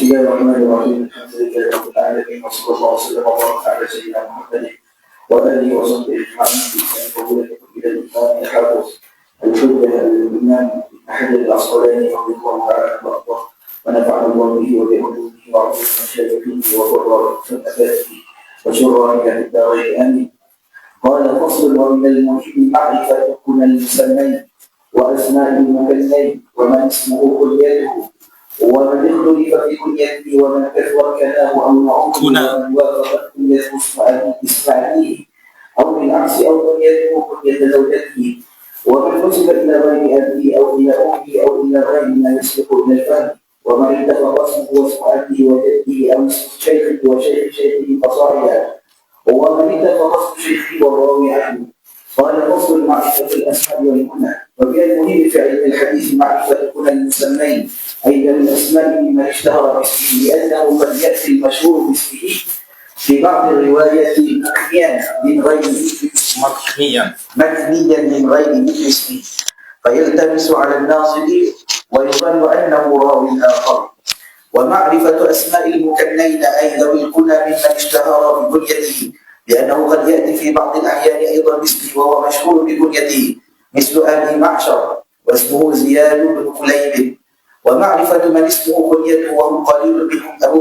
Bismillahirrahmanirrahim. Alhamdulillahi rabbil alamin wassallallahu wasallam ala sayyidina Muhammadin wa alihi wa sahbihi ajma'in. Ila al-imam al-hafiz al-hujjah al-imam Hajar al-Asqalani rahimahullah ta'ala wa nafa'ana Allah bihi wa bi'ulumihi wa 'ulumi mashayikhih wa qurra sunnatihi wa shurra al-da'wati amin. Qala fasl wa min al-muhim ma'rifatu kunal musammain wa asma'il mukannain wa man ismuhu kulliyatuhu ومن اختلف في كنيته ومن كثر كلاه او نعوده ومن وافقت كنيته اسماعيله او بالعكس او كنيته كنية زوجته ومن نسب الى غير ابيه او الى امه او الى غير ما يسبق الى الفهم ومن اتفق اسمه واسم ابيه وجده او اسم شيخه وشيخ شيخه فصاعدا ومن اتفق اسم شيخه والراوي عنه. قال فصل معرفة الاسماء والكنى. ومن المهم في علم الحديث معرفة كنى المسمين أي من الأسماء ممن اشتهر باسمه لأنه قد يأتي المشهور باسمه في بعض الروايات مكنيا من غير من غير مثل اسمه فيلتمس على الناصب ويظن أنه راوي آخر. ومعرفة أسماء المكنين أي ذوي الكنى ممن اشتهر بكنيته لأنه قد يأتي في بعض الأحيان أيضا باسمه وهو مشهور بكنيته مثل أبي معشر واسمه زياد بن كليب. ومعرفة من اسمه كنيته وهم قليل منهم أبو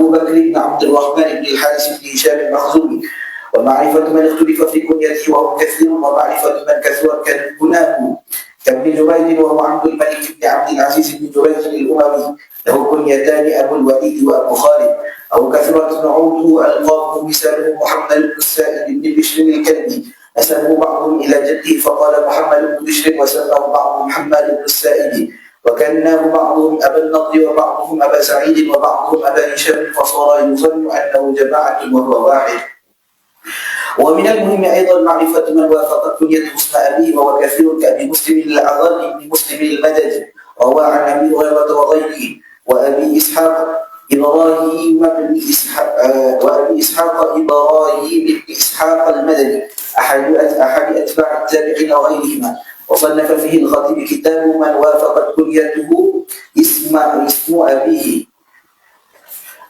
بكر بن عبد الرحمن بن الحارث بن هشام المخزومي. ومعرفة من اختلف في كنيته وهم كثير. ومعرفة من كثرت كناه كابن جبير وهو عبد الملك بن عبد العزيز بن جبير الأموي له كنيتان أبو الوليد وأبو خالد. أو كثرت نعوته ألقابه مثاله محمد بن السائب بن بشر الكلبي نسبه بعضهم إلى جده فقال محمد بن بشر وسماه بعضهم محمد بن السائب وكناه بعضهم أبا النضر وبعضهم أبا سعيد وبعضهم أبا هشام فصار يظن أنه جماعة وهو واحد. ومن المهم أيضا معرفة من وافق كنيته اسم أبيه وهو كثير كأبي مسلم الأعظم بن مسلم المدني روى عن أبي هريرة وغيره وأبي إسحاق إبراهيم بن إسحاق إبراهيم بن إسحاق المدني أحد أتباع التابعين وغيرهما. وصنف فيه الخطيب كتاب من وافقت كنيته اسم أبيه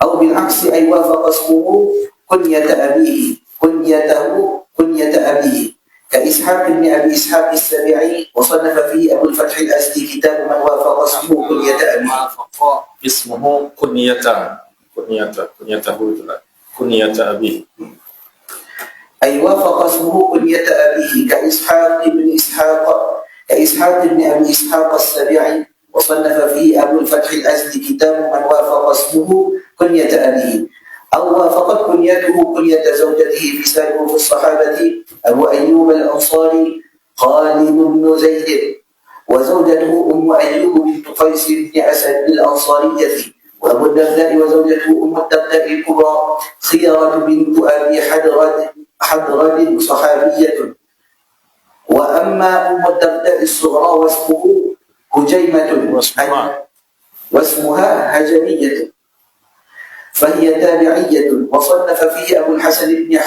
أو بالعكس أي وافق اسمه كنية أبيه كنية أبيه كإسحاق بن أبي إسحاق السبيعي. وصنف فيه أبو الفتح الأزدي كتاب من وافق اسمه كنية أبيه اسمه كنية أبيه أي وافق اسمه كنية أبيه كإسحاق بن أبي إسحاق السبيعي. وصنف فيه أبو الفتح الأزدي كتاب من وافق اسمه كنية أبيه أو وافقت كنيته كنية زوجته مثاله في الصحابة أبو أيوب الأنصاري خالد بن زيد وزوجته أم أيوب بنت قيس بن أسد الأنصارية. وأبو الدرداء وزوجته أم الدرداء الكبرى خيرة بنت أبي حضرد صحابية. وأما أم الدرداء الصغرى واسمه هجيمة واسمها هجمية فهي تابعية. وصنف فيه أبو الحسن بن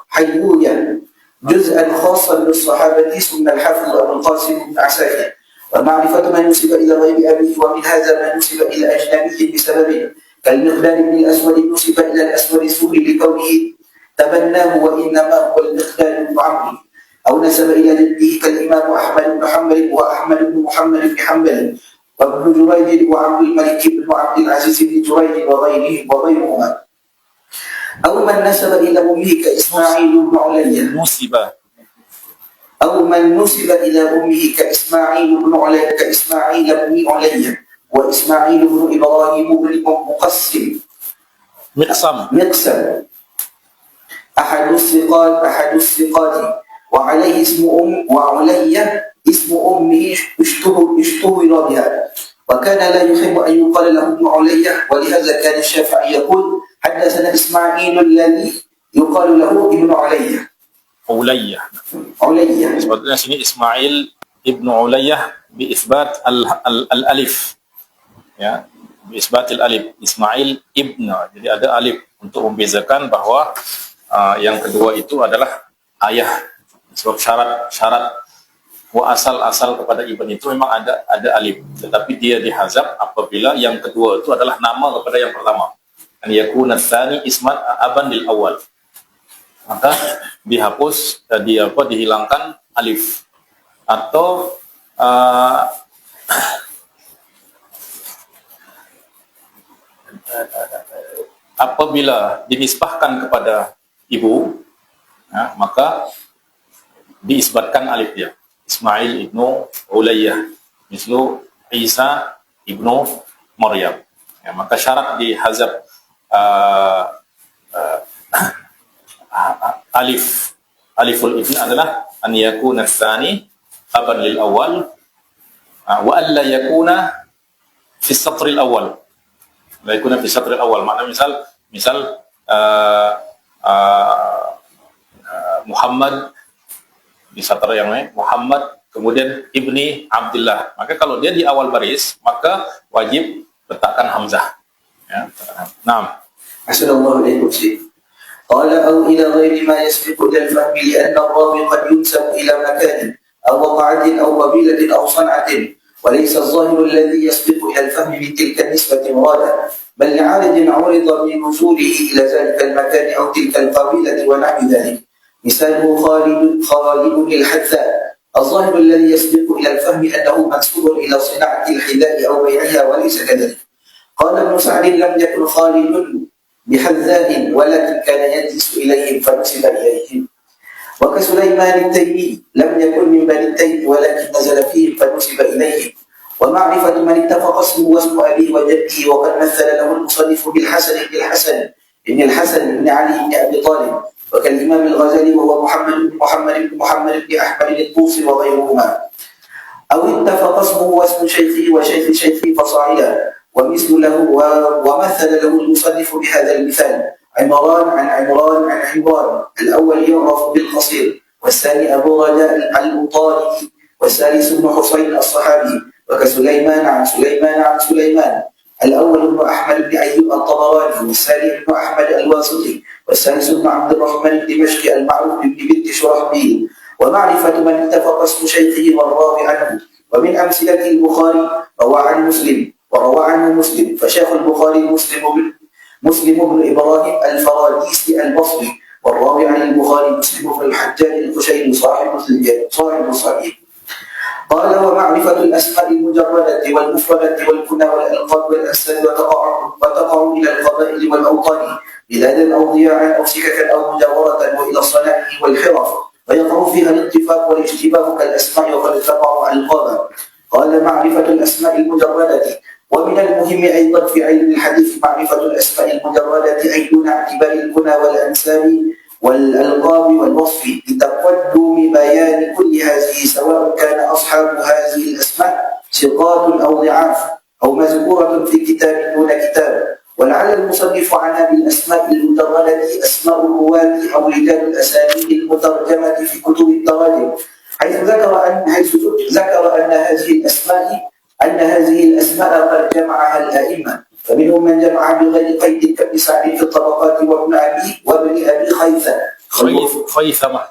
حيوية جزءا خاصا بالصحابة ثم الحافظ أبو القاسم بن عساكر. ومعرفة من نسب إلى غير أبيه، ومن هذا من نسب إلى أجنبي بسببه، كالمقداد بن الأسود نسب إلى الأسود السوري لكونه تبناه وإنما هو المقداد بن عمرو، أو نسب إلى جده كالإمام أحمد بن حنبل وأحمد بن محمد بن حنبل وابن جريج وعبد الملك بن عبد العزيز بن جريج وغيرهما، أو من نسب إلى أمه كإسماعيل بن علية كإسماعيل بن علية وإسماعيل بن إبراهيم بن مقسم أحد الثقات وعليه وعلية اسم أمه اشتهر بها، وكان لا يحب أن يقال له ابن علية، ولهذا كان الشافعي يقول حدثنا إسماعيل الذي يقال له ابن علية. Sebetulnya sini Ismail ibnu Ulayyah biisbat al-alif, ya, biisbat al-alif, Ismail ibnu, jadi ada alif untuk membezakan bahwa yang kedua itu adalah ayah. Sebab syarat wa asal kepada ibn itu memang ada alif, tetapi dia dihazab apabila yang kedua itu adalah nama kepada yang pertama. An yakuna tsani isman aban lil awal, maka dihapus, dihilangkan alif. Atau apabila dinisbahkan kepada ibu, ya, maka diisbatkan alif dia. Ismail ibnu Ulayyah mislu Isa ibnu Maryam, ya, maka syarat dihazab aliful ibn adalah an yakuna tsani aban lil awal wa alla yakuna fi satr al awal, la yakuna fi satr al awal. Makna misal Muhammad di satr yang lain Muhammad kemudian ibni Abdullah, maka kalau dia di awal baris maka wajib letakkan hamzah, ya. Naam. Assalamualaikum warahmatullahi wabarakatuh. قال أو إلى غير ما يسبق إلى الفهم، لأن الراوي قد ينسب إلى مكان أو وقعة أو قبيلة أو صنعة، وليس الظاهر الذي يسبق إلى الفهم من تلك النسبة مرادا، بل لعارض عرض من نزوله إلى ذلك المكان أو تلك القبيلة ونحو ذلك. مثاله خالد الحذاء، الظاهر الذي يسبق إلى الفهم أنه منسوب إلى صناعة الحذاء أو بيعها، وليس كذلك. قال ابن سعد لم يكن خالد بحذاء ولكن كان يجلس إليهم فنسب إليهم. وكسليمان التيمي لم يكن من بني التيم ولكن نزل فيهم فنسب إليهم. ومعرفة من اتفق اسمه واسم أبيه وجده، وقد مثل له المصنف بالحسن بن الحسن بن علي بن أبي طالب، وكالإمام الغزالي وهو محمد بن أحمد الطوسي وغيرهما. أو اتفق اسمه واسم شيخه وشيخ شيخه فصاعدا، ومثل له ومثل له المصنف بهذا المثال: عمران عن عمران، الأول يعرف بالقصير، والثاني أبو رجاء الأنطاري، والثالث ابن حسين الصحابي. وكسليمان عن سليمان، الأول ابن أحمد بن أيوب الطبراني، والثاني ابن أحمد الواسطي، والثالث ابن عبد الرحمن الدمشقي المعروف بابن بنت شرحبيل. ومعرفة من اتفق اسم شيخه والراوي عنه. ومن أمثلة البخاري وروى عنه مسلم، فشيخ البخاري مسلم بن إبراهيم الفراديسي البصري، والراوي عن البخاري مسلم بن الحجاج القشيري صاحب الصحيح. قال ومعرفة الأسماء المجردة والمفردة والكنى والألقاب والأنساب وتقع إلى القبائل والأوطان بلادا أو ضياعا أو سككا أو مجاورة، وإلى الصنائع والحرف، ويقع فيها الاتفاق والاشتباه كالأسماء وقد تقع ألقابا. قال معرفة الأسماء المجردة. ومن المهم أيضا في علم الحديث معرفة الأسماء المجردة أي دون اعتبار الكنى والأنساب والألقاب والوصف، لتقدم بيان كل هذه، سواء كان أصحاب هذه الأسماء ثقات أو ضعاف أو مذكورة في كتاب دون كتاب. ولعل المصنف عنها بالأسماء المجردة أسماء الرواة أو رجال الأسانيد المترجمة في كتب التراجم، حيث ذكر أن هذه الأسماء قد جمعها الأئمة، فمنهم من جمعها بغير قيد كابن سعد في الطبقات وابن أبي خيثمة.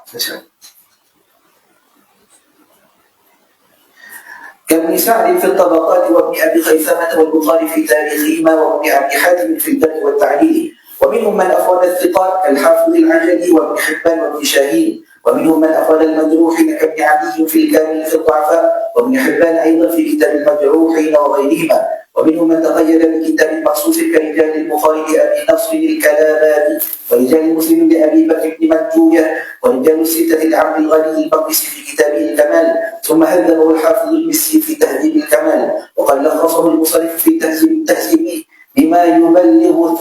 كابن سعد في الطبقات وابن أبي خيثمة والبخاري في تاريخهما وابن أبي حاتم في الجرح والتعديل. ومنهم من أفرد الثقات كالحافظ العجلي وابن حبان وابن شاهين. ومنهم من أفرد المجروحين كابن عدي في الكامل في الضعفاء وابن حبان أيضا في كتاب المجروحين وغيرهما. ومنهم من تقيد بكتاب مخصوص كرجال البخاري لأبي نصر الكلاباتي ورجال مسلم لأبي بكر بن منجوية ورجال الستة لعبد الغني المقدسي في كتابه الكمال. ثم هذبه الحافظ المسي في تهذيب الكمال. وقد لخصه المصنف في تهذيبه بما يبلغ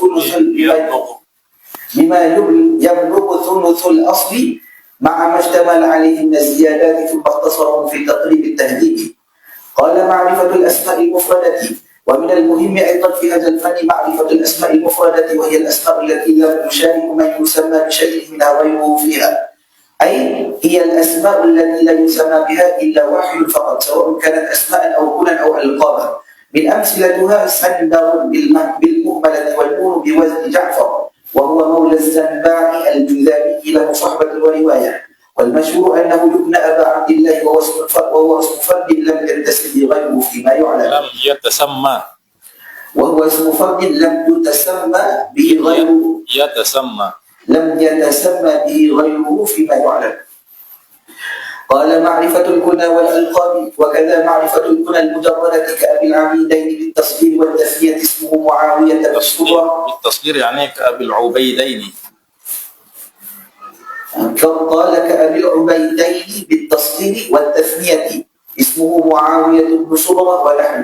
ثلث الأصل مع ما اشتمل عليه من الزيادات ثم اختصره في تقريب التهذيب. قال معرفة الأسماء المفردة. ومن المهم أيضا في هذا الفن معرفة الأسماء المفردة وهي الأسماء التي لا يشارك من يسمى بشيء منها غيره فيها، أي هي الأسماء التي لا يسمى بها إلا واحد فقط سواء كانت أسماء أو كنا أو ألقابا. من أمثلتها سندر بالمهملة والنون بوزن جعفر وهو مولى الزنباع الجذامي له صحبة ورواية. والمشهور أنه يبنى أبا عبد الله وهو اسم فرد لم يتسم غيره فيما يعلم. لم يتسمى وهو اسم فرد لم يتسمى به غيره. لم يتسمى به غيره فيما يعلم. قال معرفة الكنى والألقاب. وكذا معرفة الكنى المجردة كأبي العبيدين بالتصغير والتثنية اسمه معاوية بالصغرى. بالتصغير يعني كأبي العبيدين. قال كأبي العبيدين بالتصغير والتثنية اسمه معاوية بن صغرى ونحو.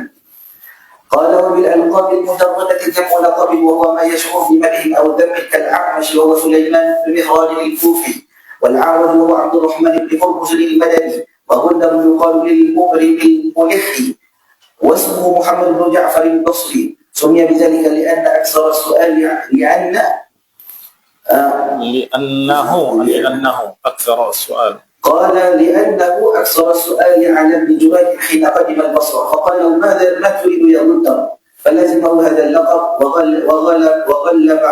قال وبالألقاب المجردة جمع لقب وهو ما يشعر بمدح أو ذم كالأعمش وهو سليمان بن مهران الكوفي. والأعرج وهو عبد الرحمن بن هرمز المدني. وغندر يقال للمبرم الملحي واسمه محمد بن جعفر البصري. سمي بذلك لأن أكثر السؤال لأنه أكثر السؤال. قال لأنه أكثر السؤال على ابن جريج حين قدم البصرة فقال له ماذا ما تريد يا غندر فلزمه هذا اللقب وغلب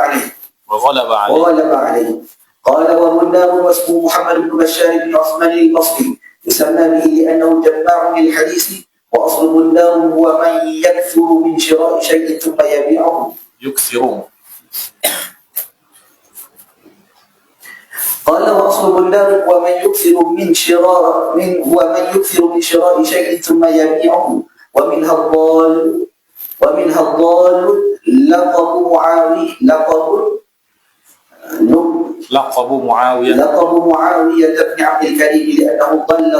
عليه. قال وغندر واسمه محمد بن بشار بن عثمان البصري يسمى به لأنه جماع للحديث. وأصل غندر هو من يكثر من شراء شيء ثم يبيعه. قال وأصل غندر ومن يكثر من شراء شيء ثم يبيعه. ومنها الضال لقب معاوية بن عبد الكريم لأنه ضل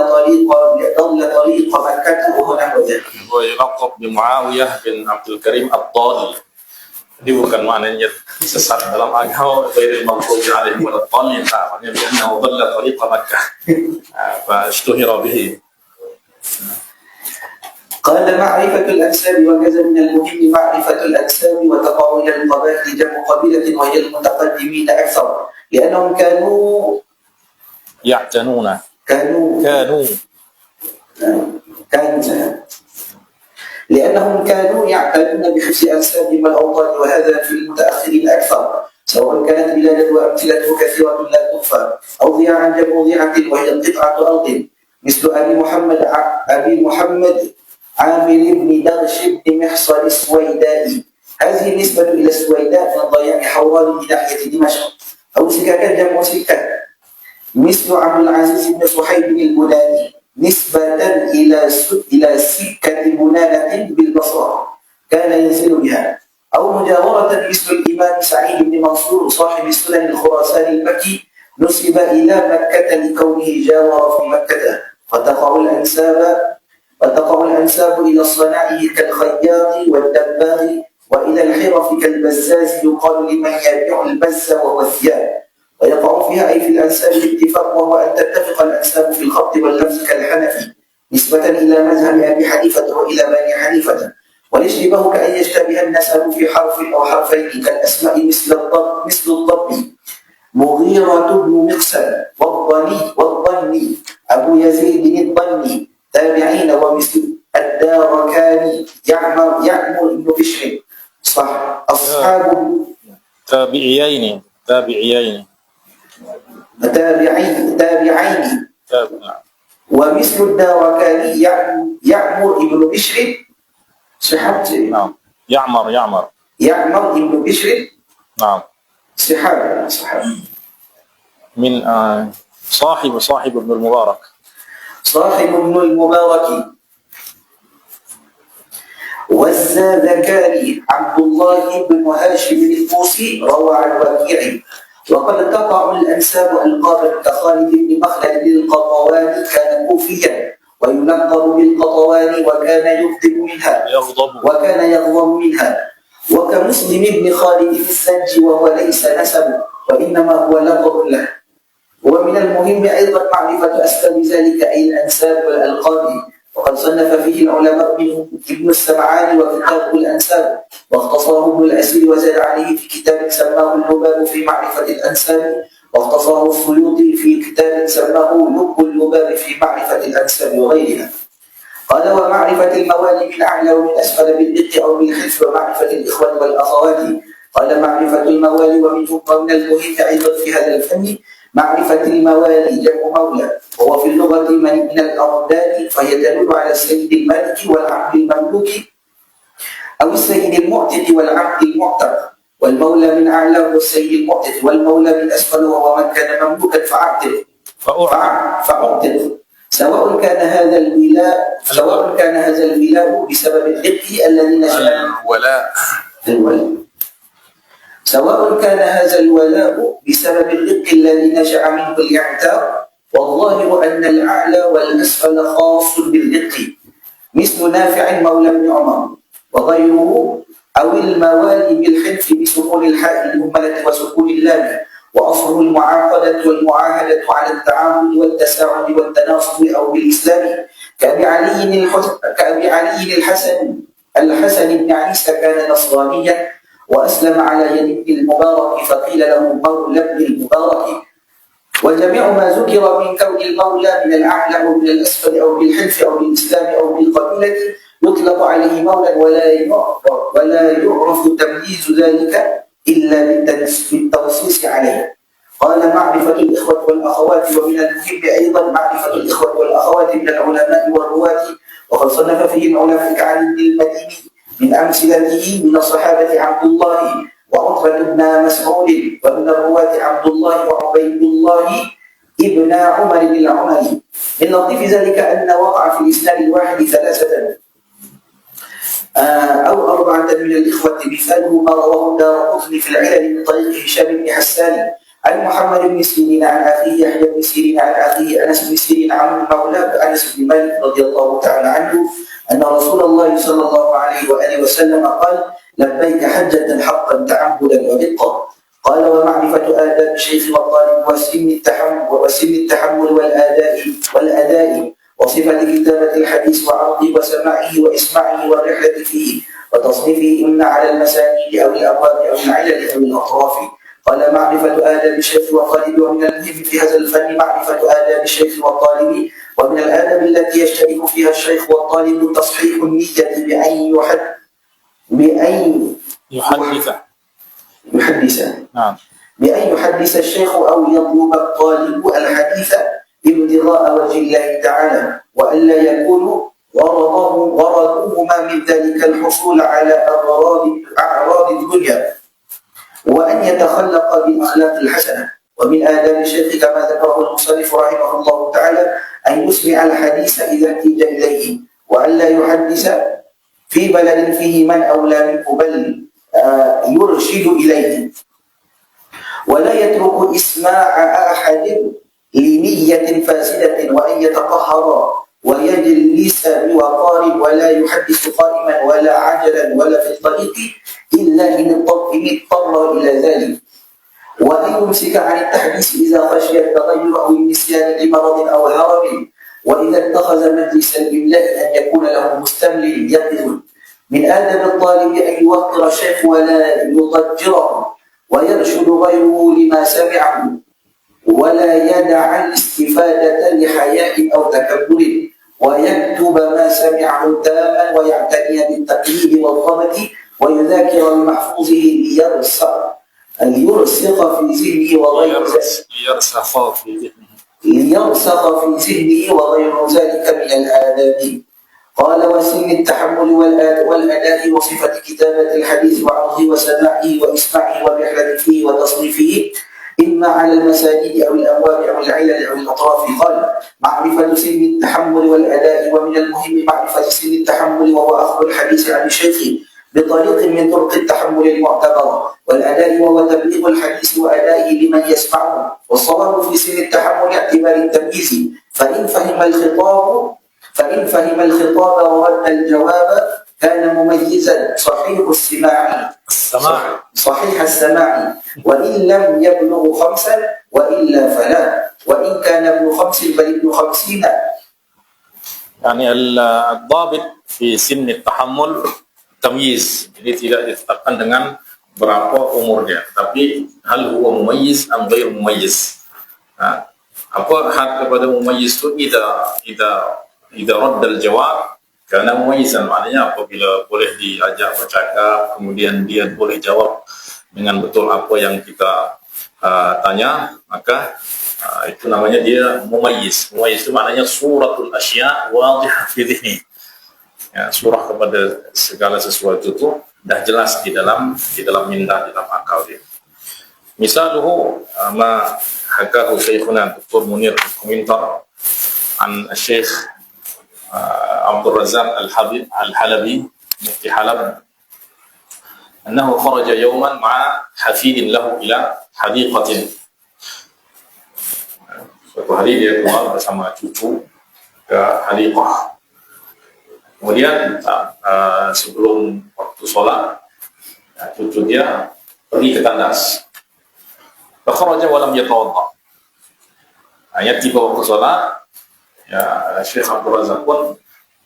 طريق مكة ونحو ذلك. هو يلقب بمعاوية بن عبد الكريم الضال. Ini bukan maknanya sesat dalam agama ghairil maghdubi alaihim waladdallin, maknanya li'annahu dhalla tariqa Makkah fashtuhira bihi. قال معرفة الأنساب. وكذا من المهم معرفة الأنساب وتقاول القبائل جمع قبيلة وهي المتقدمين أكثر لأنهم كانوا يعتنون بحفظ أنسابهم والأوطان وهذا في المتأخرين أكثر سواء كانت بلادا وأمثلته كثيرة لا تخفى أو ضياعا جمع ضيعة وهي القطعة أرض مثل أبي محمد عامر بن دغش بن محصن السويدائي. هذه النسبة إلى السويداء من ضياع حوران بناحية دمشق. أو سكاكا جمع سكة مثل عبد العزيز بن صحيب البناني نسبة إلى سكة بنانة بالبصرة كان ينزل بها. أو مجاورة مثل الإمام سعيد بن منصور صاحب السنن الخراساني المكي نسب إلى مكة لكونه جاور في مكة. فتقع الأنساب إلى الصنائع كالخياط والدباغ وإلى الحرف كالبزاز يقال لمن يبيع البز وهو الثياب. ويقع فيها أي في الأنساب الاتفاق وهو أن تتفق الأنساب في الخط واللفظ كالحنفي نسبة إلى مذهب أبي حنيفة وإلى بني حنيفة. والاشتباه كأن يشتبه النسب في حرف أو حرفين كالأسماء مثل الضب مغيرة بن مقسم والضني أبو يزيد الضني تابعين ومثل الداركاني يعمر بن بشر صح أصحاب تابعين ومثل الداركاني يعمر ابن بشر صحابة. نعم. يعمر ابن بشر. نعم. صحابة من صاحب ابن المبارك. صاحب ابن المبارك. والزادكاني عبد الله بن هاشم الطوسي روى عن وكيع. وقد تقع الأنساب ألقابا كخالد بن مخلد القطواني كان كوفيا ويلقب بالقطواني وكان يغضب منها وكمسلم بن خالد في السنج وهو ليس نسبه وإنما هو لقب له. ومن المهم أيضا معرفة أسباب ذلك أي الأنساب والألقاب، وقد صنف فيه العلماء منهم ابن السمعاني وكتابه الأنساب، واختصره ابن الأسير وزاد عليه في كتاب سماه اللباب في معرفة الأنساب، واختصره السيوطي في كتاب سماه لب اللباب في معرفة الأنساب وغيرها. قال ومعرفة الموالي من أعلى ومن أسفل بالدق أو بالحلف ومعرفة الإخوة والأخوات. قال معرفة الموالي ومن المهم أيضا في هذا الفن معرفة الموالي جمع مولى، وهو في اللغة من الأردان، فهي تدل على السيد المالك والعبد المملوك أو السيد المعتق والعبد المعتق. والمولى من أعلى هو السيد المعتق، والمولى من أسفل وهو من كان مملوكا فأعتق. سواء كان هذا الولاء بسبب الرق الذي نشأ سواء كان هذا الولاء بسبب الرق الذي نشأ منه الاعتاق، والظاهر أن الأعلى والأسفل خاص بالرق، مثل نافع مولى بن عمر وغيره، أو الموالي بالحلف بسكون الحاء المهملة وسكون اللام، وأصله المعاقدة والمعاهدة على التعامل والتساعد والتناصب أو بالإسلام، كأبي علي الحسن بن عيسى كان نصرانيا وأسلم على يد ابن المبارك فقيل له مولى ابن المبارك. وجميع ما ذكر من كون المولى من الأعلى أو من الأسفل أو بالحلف أو بالإسلام أو بالقبيلة يطلق عليه مولى ولا يعرف تمييز ذلك إلا بالتنصيص عليه. قال معرفة الإخوة والأخوات. ومن المهم أيضا معرفة الإخوة والأخوات من العلماء والرواة، وقد صنف فيه العلماء كعلي بن المديني من أمثلته من الصحابة عبد الله وعتبة بن مسعود، ومن الرواة عبد الله وعبيد الله ابن عمر العمري. من لطيف ذلك أن وقع في الإسناد الواحد 3 أو 4 من الإخوة، مثاله ما رواه الدارقطني في العلل من طريق هشام بن حسان عن محمد بن سيرين عن أخيه يحيى بن سيرين عن أخيه أنس بن سيرين عن مولاه أنس بن مالك رضي الله تعالى عنه أن رسول الله صلى الله عليه وآله وسلم قال: لبيك حجة حقا تعبدا ورقا. قال: ومعرفة آداب الشيخ والطالب وسن التحمل والأداء وصفة كتابة الحديث وعرضه وسماعه وإسماعه والرحلة فيه وتصنيفه إما على المسانيد أو الأبواب أو العلل أو الأطراف. قال: معرفة آداب الشيخ والطالب. ومن المهم في هذا الفن معرفة آداب الشيخ والطالب. ومن الآداب التي يشترك فيها الشيخ والطالب تصحيح النية بأن يحدث الشيخ أو يطلب الطالب الحديث ابتغاء وجه الله تعالى، وألا يكون غرضهما من ذلك الحصول على أعراض الدنيا، وأن يتخلق بالأخلاق الحسنة. ومن آداب الشيخ كما ذكره المصنف رحمه الله تعالى أن يسمع الحديث إذا احتاج إليه، وألا يحدث في بلد فيه من أولى منه بل يرشد إليه، ولا يترك إسماع أحد لنية فاسدة، وأن يتطهر ويجلس بوقار ولا يحدث قائما ولا عجلا ولا في الطريق إلا إن اضطر إلى ذلك، وأن يمسك عن التحديث إذا خشي التغير أو النسيان لمرض أو هرم، وإذا اتخذ مجلس الإملاء أن يكون له مستملي يقظ. من آداب الطالب أن يوقر الشيخ ولا يضجره، ويرشد غيره لما سمعه، ولا يدع الاستفادة لحياء أو تكبر، ويكتب ما سمعه تاما، ويعتني بالتقليد والضبط، ويذاكر بمحفوظه ليرسخ في ذهنه وغير ليرسخ في ذهنه وغير ذلك من الآداب. قال وسن التحمل والأداء وصفة كتابة الحديث وعرضه وسماعه وإسماعه والرحلة فيه وتصنيفه إما على المسانيد أو الأبواب أو العلل أو الأطراف. قال معرفة سن التحمل والأداء، ومن المهم معرفة سن التحمل وهو أخذ الحديث عن الشيخ بطريق من طرق التحمل المعتبرة، والأداء وهو تبليغ الحديث وأدائه لمن يسمعه. والصواب في سن التحمل اعتبار التمييز، فإن فهم الخطاب ورد الجواب كان مميزا صحيح السماع، وإن لم يبلغ 5 وإلا فلا، وإن كان ابن 5 بل ابن 50. Yani al-dhabit fi sinni tahammul tamyiz, jadi tidak ditetapkan dengan berapa umurnya, tapi hal huwa mumayyiz am ghair mumayyiz. Apa hak kepada mumayyiz itu idza radda al-jawab karena mumayyizan, maknanya apabila boleh diajak bercakap kemudian dia boleh jawab dengan betul apa yang kita tanya, maka itu namanya dia mumayyiz. Mumayyiz itu maknanya suratul asya' wadihah fi dhihni. Ya, surah kepada segala sesuatu itu dah jelas di dalam minda, di dalam akal dia. Misaluhu ma hakahu Syekhuna Dr. Munir Komentar an Syekh Abdul Razak Al-Halabi mufti Halab annahu kharaja yawman ma'a hafidin lahu ila hadiqatin. Suatu hari dia keluar bersama cucu ke hadiqah. Kemudian sebelum waktu sholat, cucu dia pergi ke tandas. Fakharaja wa lam yatawadda. Hanya tiba waktu sholat, ya Syekh Abdul Razak pun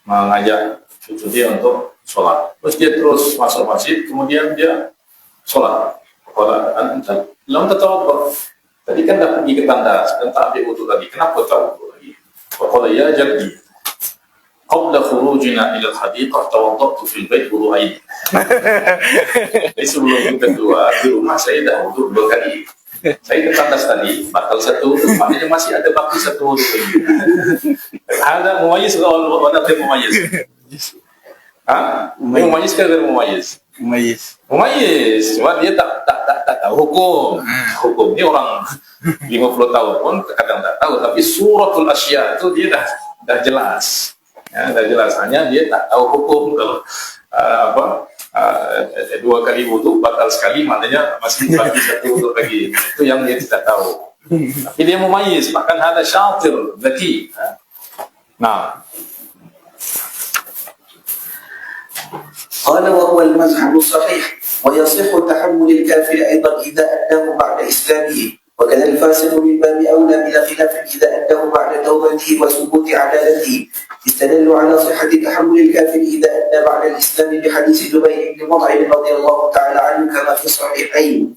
mengajak cucu dia untuk sholat. Terus dia terus masuk masjid, kemudian dia sholat. Qala anta lam tatawadda. Tadi kan dah pergi ke tandas dan tak ambil wudu lagi. Kenapa tak wudu lagi? Qala ya jaddi qabla khurujina ila al-hadiqah tawaddatu fil bait wudu'ain. Jadi sebelum kita keluar di rumah saya dah wudu 2 kali. Saya ke tandas tadi batal 1, maknanya masih ada baki 1 wudu lagi. Ada mumayyiz atau tidak mumayyiz? Mumayyiz ke tidak mumayyiz? Mumayyiz. Cuma dia tak tahu hukum. Hukum ni orang 50 tahun pun kadang tak tahu, tapi suratul asya itu dia dah jelas. Ya, dah jelas, hanya dia tak tahu hukum. Kalau 2 kali wudu batal sekali, maknanya masih bagi 1 wudu lagi. Itu yang dia tidak tahu. Tapi dia mumayyiz, bahkan ada syatir zaki. Nah, قال وهو المذهب الصحيح، ويصح تحمل الكافر أيضا إذا أداه بعد إسلامه، وكذا الفاسق من باب أولى بلا خلاف إذا أداه بعد توبته وثبوت عدالته. استدلوا على صحة تحمل الكافر إذا أدى بعد الإسلام بحديث جبير بن مطعم رضي الله تعالى عنه كما في الصحيحين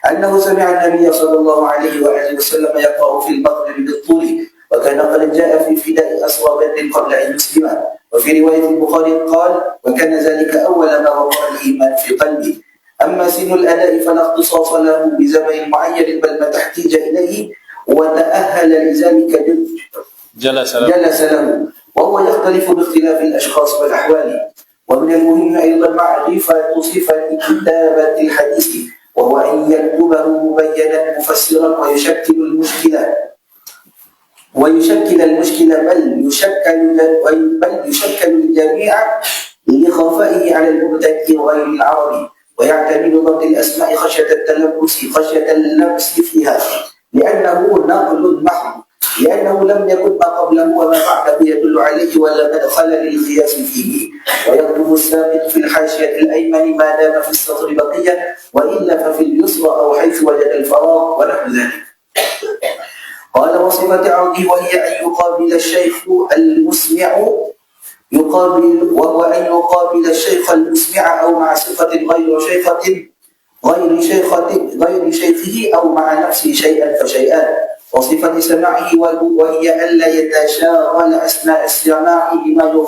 أنه سمع النبي صلى الله عليه وآله وسلم يقرأ في المغرب بالطول، وكان قد جاء في فداء أسرى بدر قبل أن يسلم. وفي رواية البخاري قال وكان ذلك أول ما وقع الإيمان في قلبه. أما سن الأداء فلا اختصاص له بزمن معين، بل متى احتاج إليه وتأهل لذلك جلس له، وهو يختلف باختلاف الأشخاص والأحوال. ومن المهم أيضا معرفة صفة كتابة الحديث، وهو أن يكتبه مبينا مفسرا ويشكل المشكلة بل يشكل الجميع لخفائه على المبتدئ وغير العربي، ويعتمد ضبط الأسماء خشية اللبس فيها، لأنه نقل محض، لأنه لم يكن ما قبله وما بعده يدل عليه ولا مدخل للقياس فيه. ويكتب السابق في الحاشية الأيمن ما دام في السطر بقية، وإلا ففي اليسرى أو حيث وجد الفراغ ونحو ذلك. قال وصفة عرضه وهي أن يقابل الشيخ المسمع وهو أن يقابل الشيخ المسمع أو مع صفة غير شيخه أو مع نفسه شيئا فشيئا. وصفة سماعه وهي ألا يتشاغل أثناء السماع بما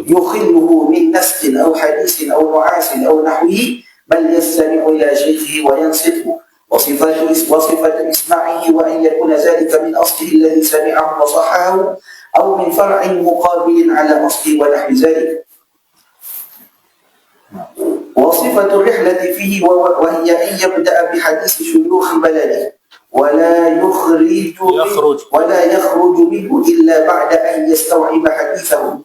يخله من نسق أو حديث أو نعاس أو نحوه، بل يستمع إلى شيخه وينصته. وصفة إسماعه وأن يكون ذلك من أصله الذي سمعه وصححه أو من فرع مقابل على أصله ونحو ذلك. وصفة الرحلة فيه وهي أن يبدأ بحديث شيوخ بلده ولا يخرج منه إلا بعد أن يستوعب حديثه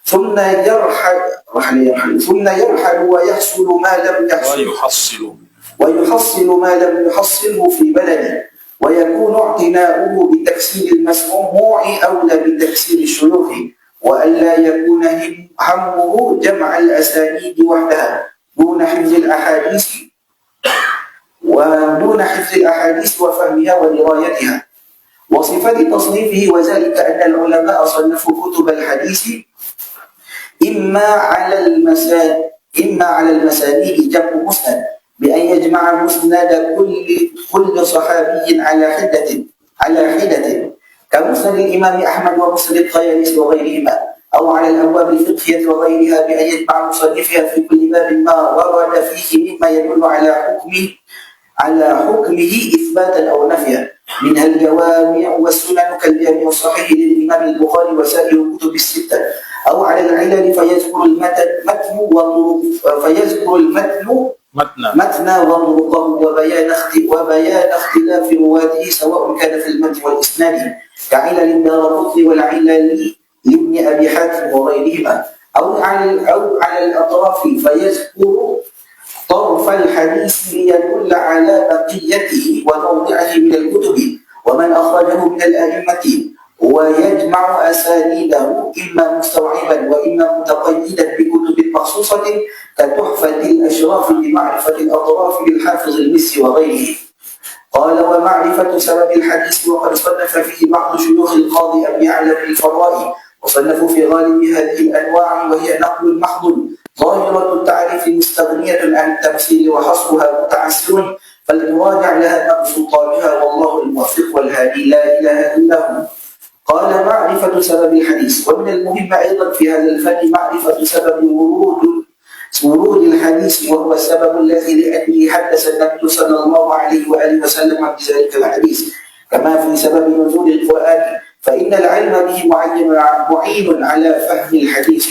ثم يرحل ويحصل ما لم يحصله في بلده، ويكون اعتناؤه بتكسير المسموع أولى بتكسير الشيوخ، وألا يكون همه جمع الأسانيد وحدها دون حفظ الأحاديث وفهمها ودرايتها. وصفة تصنيفه وذلك أن العلماء صنفوا كتب الحديث إما على المسانيد جمع مسند بأن يجمع مسند كل صحابي على حدة كمسند الإمام أحمد ومسند الطيالسي وغيرهما، أو على الأبواب الفقهية وغيرها بأن يجمع مصنفها في كل باب ما ورد فيه مما يدل على حكمه إثباتا أو نفيا، منها الجوامع والسنن كالجامع الصحيح للإمام البخاري وسائر الكتب الستة، أو على العلل فيذكر المتن وطرقه وبيان اختلاف رواته سواء كان في المتن والإسناد كعلل الدارقطني والعلل لابن أبي حاتم وغيرهما، أو على الأطراف فيذكر طرف الحديث ليدل على بقيته وموضعه من الكتب ومن أخرجه من الأئمة، ويجمع أسانيده إما مستوعبا وإما متقيدا بكتب مخصوصة كتحفة الأشراف لمعرفة الأطراف للحافظ المسي وغيره. قال: ومعرفة سبب الحديث، وقد صنف فيه بعض شيوخ القاضي أبي يعلى الفرائي، وصنفوا في غالب هذه الأنواع، وهي نقل محض ظاهرة التعريف مستغنية عن التمثيل وحصرها متعسر، فلنراجع لها سلطانها والله الموفق والهادي لا إله إلا هو. قال: معرفة سبب الحديث. ومن المهم أيضا في هذا الفن معرفة سبب ورود الحديث، وهو السبب الذي لأجله حدث النبي صلى الله عليه وآله وسلم بذلك الحديث، كما في سبب نزول القرآن، فإن العلم به معين على فهم الحديث.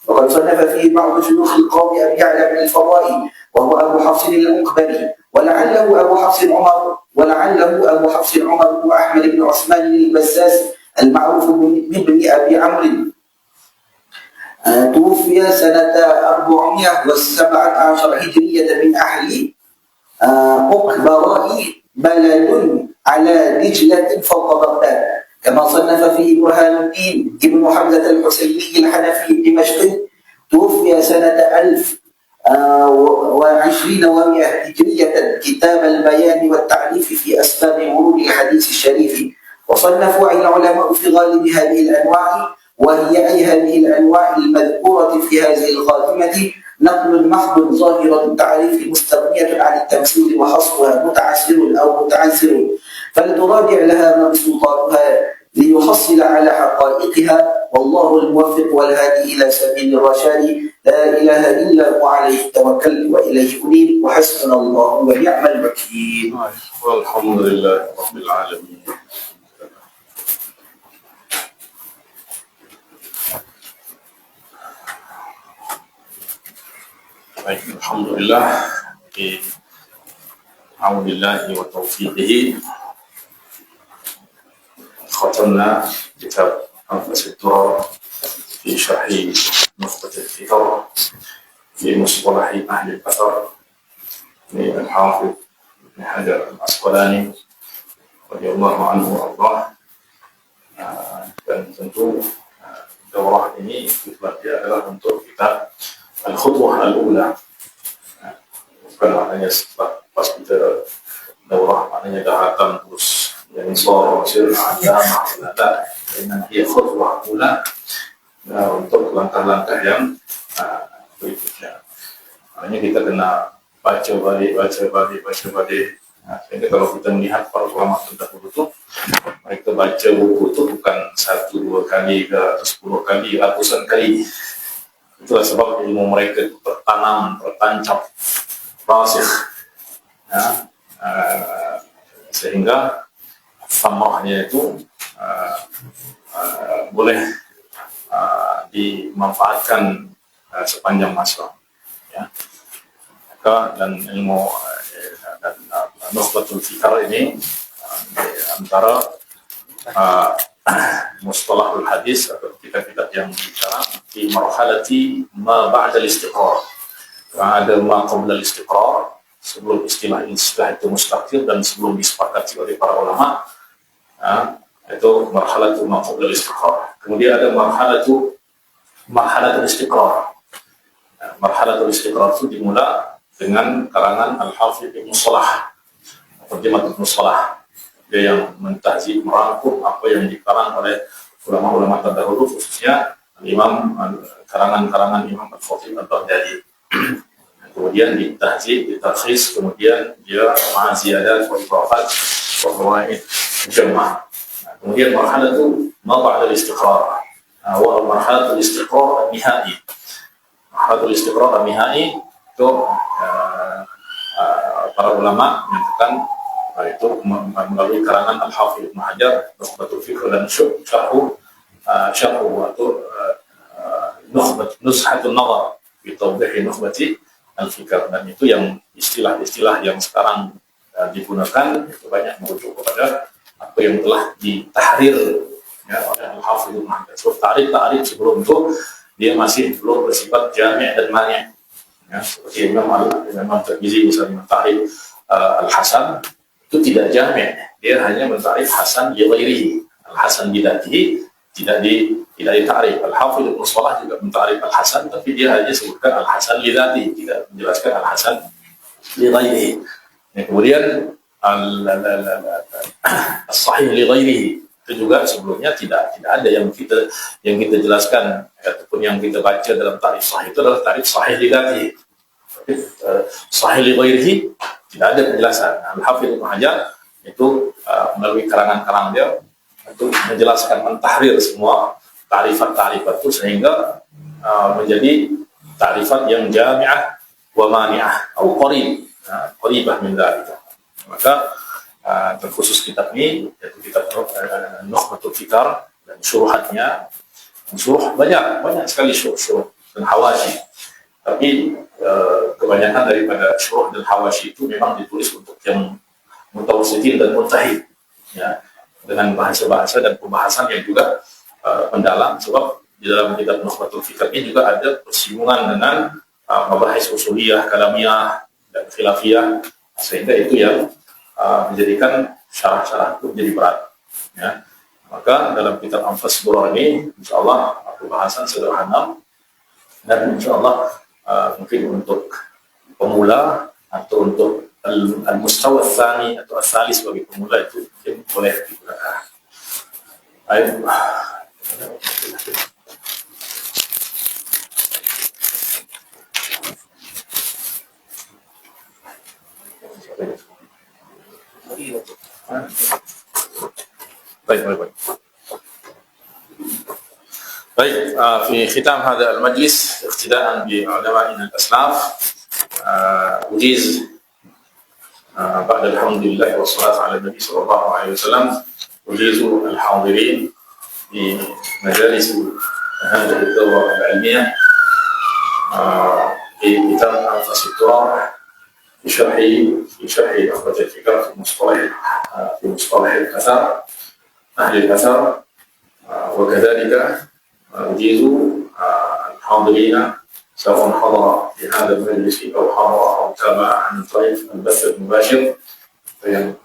وقد صنف فيه بعض شيوخ القوم أبي يعلى بن الفرائي، وهو أبو حفص المقبري، ولعله أبو حفص عمر بن أحمد بن عثمان البزاز المعروف بابن أبي عمرو، توفي سنة 417 هجرية من أهل أقبراء بلد على دجلة فوق بغداد. كما صنف فيه برهان الدين ابن حمزة الحسيني الحنفي الدمشقي، توفي سنة 1020 و100 هجرية، كتاب البيان والتعريف في أسباب ورود الحديث الشريف. وصنفوا العلماء في غالب هذه الأنواع، وهي أي هذه الأنواع المذكورة في هذه الخاتمة نقل محض ظاهرة التعريف مستغنية عن التمثيل وحصرها متعسر أو متعسر، فلتراجع لها سلطانها ليحصل على حقائقها، والله الموفق والهادي إلى سبيل الرشاد، لا إله إلا هو عليه توكلت وإليه أنيب، وحسبنا الله ونعم الوكيل. والحمد لله رب العالمين. Baik, alhamdulillah bi auzubillahi wa taufiqihi khatamna kitab Al-Fasittur fi syarhi Nukhbat al-Fikr fi mustalah ahli al-athar li al-Hafidh Ibn Hajar al-Asqalani radhiyallahu anhu wa dan tentu daurah ini tujuannya adalah untuk kita al-khutwah al-ula, bukan maknanya setelah pas kita daurah maknanya daratan terus yang sore hasil ada makna dengan dia khutwah ula untuk langkah-langkah yang berikutnya. Maknanya kita kena baca balik. Sehingga kalau kita melihat para ulama terdahulu itu, mereka baca buku itu bukan 1-2 kali ke 10 kali, ratusan kali. Itulah sebab ilmu mereka itu tertanam, tertancap, rasikh, ya, sehingga samarahnya itu boleh dimanfaatkan sepanjang masa, ya. Maka dan ilmu dan nukhbatul fikar ini antara mustalahul hadis atau kitab-kitab yang bicara di marhalati ma ba'da al-istiqrar. Ada ma qabla al-istiqrar, sebelum istilah itu mustaqil dan sebelum disepakati oleh para ulama, itu marhalatu ma qabla al-istiqrar. Kemudian ada marhalatul istiqrar. Marhalatul istiqrar itu dimulai dengan karangan Al-Hafidh Ibnu Shalah, Muqaddimat Ibnu Shalah. Dia yang mentahzib, merangkum apa yang dikarang oleh ulama-ulama terdahulu, khususnya karangan-karangan Imam Al-Khatib Al-Baghdadi. Kemudian ditahzib, ditarkhis, kemudian dia ma'aziyadat wa ibrafat wa fawaid jamaah. Kemudian marhalah itu ma ba'da al-istiqrar, wa marhalatul istiqrar an-nihai. Marhalatul istiqrar an-nihai itu para ulama menyatakan itu melalui karangan Al-Hafidh Ibnu Hajar, Nukhbatul Fikr dan syarhu atau Nuzhatun Nazar fi tawdih nukhbati al-fikr. Dan itu yang istilah-istilah yang sekarang digunakan itu banyak merujuk kepada apa yang telah ditahrir, ya, oleh Al-Hafidh Ibnu Hajar. So, ta'rif sebelum itu dia masih belum bersifat jami' dan mani'. Ya, seperti Imam Tirmizi misalnya mentarif Al-Hasan itu tidak jami', dia hanya mentarif Hasan li ghairihi, Al-Hasan bidatihi tidak ditarif. Al-Hafidh Ibnu Shalah juga mentarif Al-Hasan, tapi dia hanya sebutkan Al-Hasan li dzatihi, tidak menjelaskan Al-Hasan li ghairihi. Ya, kemudian As-Sahih li ghairihi itu juga sebelumnya tidak ada yang kita jelaskan ataupun yang kita baca dalam tarikh sahih itu adalah tarikh sahih li dzatihi. Sahih li ghairihi tidak ada penjelasan. Al-Hafidh Ibnu Hajar itu melalui karangan-karangan dia itu menjelaskan, mentahrir semua tarifat-tarifat itu sehingga menjadi tarifat yang jami'ah wa mani'ah atau qaribah min dzalik. Maka terkhusus kitab ini yaitu kitab Nukhbatul Fikar dan syuruhatnya, banyak sekali syuruh dan hawashi, tapi kebanyakan daripada syuruh dan hawashi itu memang ditulis untuk yang mutawassitin dan muntahid, ya, dengan bahasa-bahasa dan pembahasan yang juga mendalam, sebab di dalam kitab Nukhbatul Fikar ini juga ada persinggungan dengan mabahis usuliyah, kalamiyah dan khilafiyah, sehingga itu yang menjadikan syarah-syarah itu menjadi berat, ya. Maka dalam kitab Anfas Durrah ini insyaallah pembahasan sederhana dan insyaallah mungkin untuk pemula atau untuk al-mustawa tsani atau asalis bagi pemula itu mungkin boleh digunakan. Baik. Baik. في ختام هذا المجلس اقتداء بعلمائنا الأسلاف أجيز بعد الحمد لله والصلاة على النبي صلى الله عليه وسلم أجيز الحاضرين في مجالس هذه الدورة العلمية في كتاب أنفس التراب في شرح أخرج الفكرة في مصطلح الأثر أهل الأثر، وكذلك أجيز الحاضرين سواء حضر في هذا المجلس أو حضر أو تابع عن طريق البث المباشر yang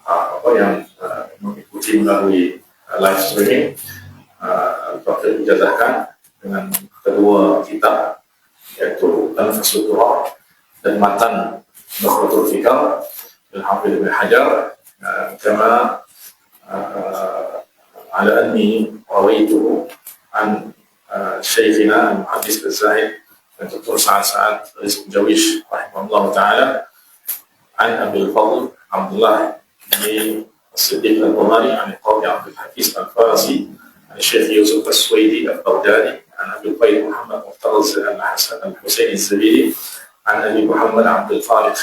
mengikuti melalui live streaming, Al-Fakir dijazahkan dengan kedua kitab yaitu Anfasul Durrah dan matan Nukhbatul Fikar Al-Hafidh Ibnu Hajar, kama على أني رويته عن شيخنا المحدث الزاهد الدكتور سعد رزق جويش رحمه الله تعالى عن أبي الفضل عبد الله بن الصديق الغماري عن القاضي عبد الحفيظ الفارسي عن الشيخ يوسف السويدي البغدادي عن أبي الفيض محمد مفترض الحسين الزبيدي عن أبي محمد عبد الخالق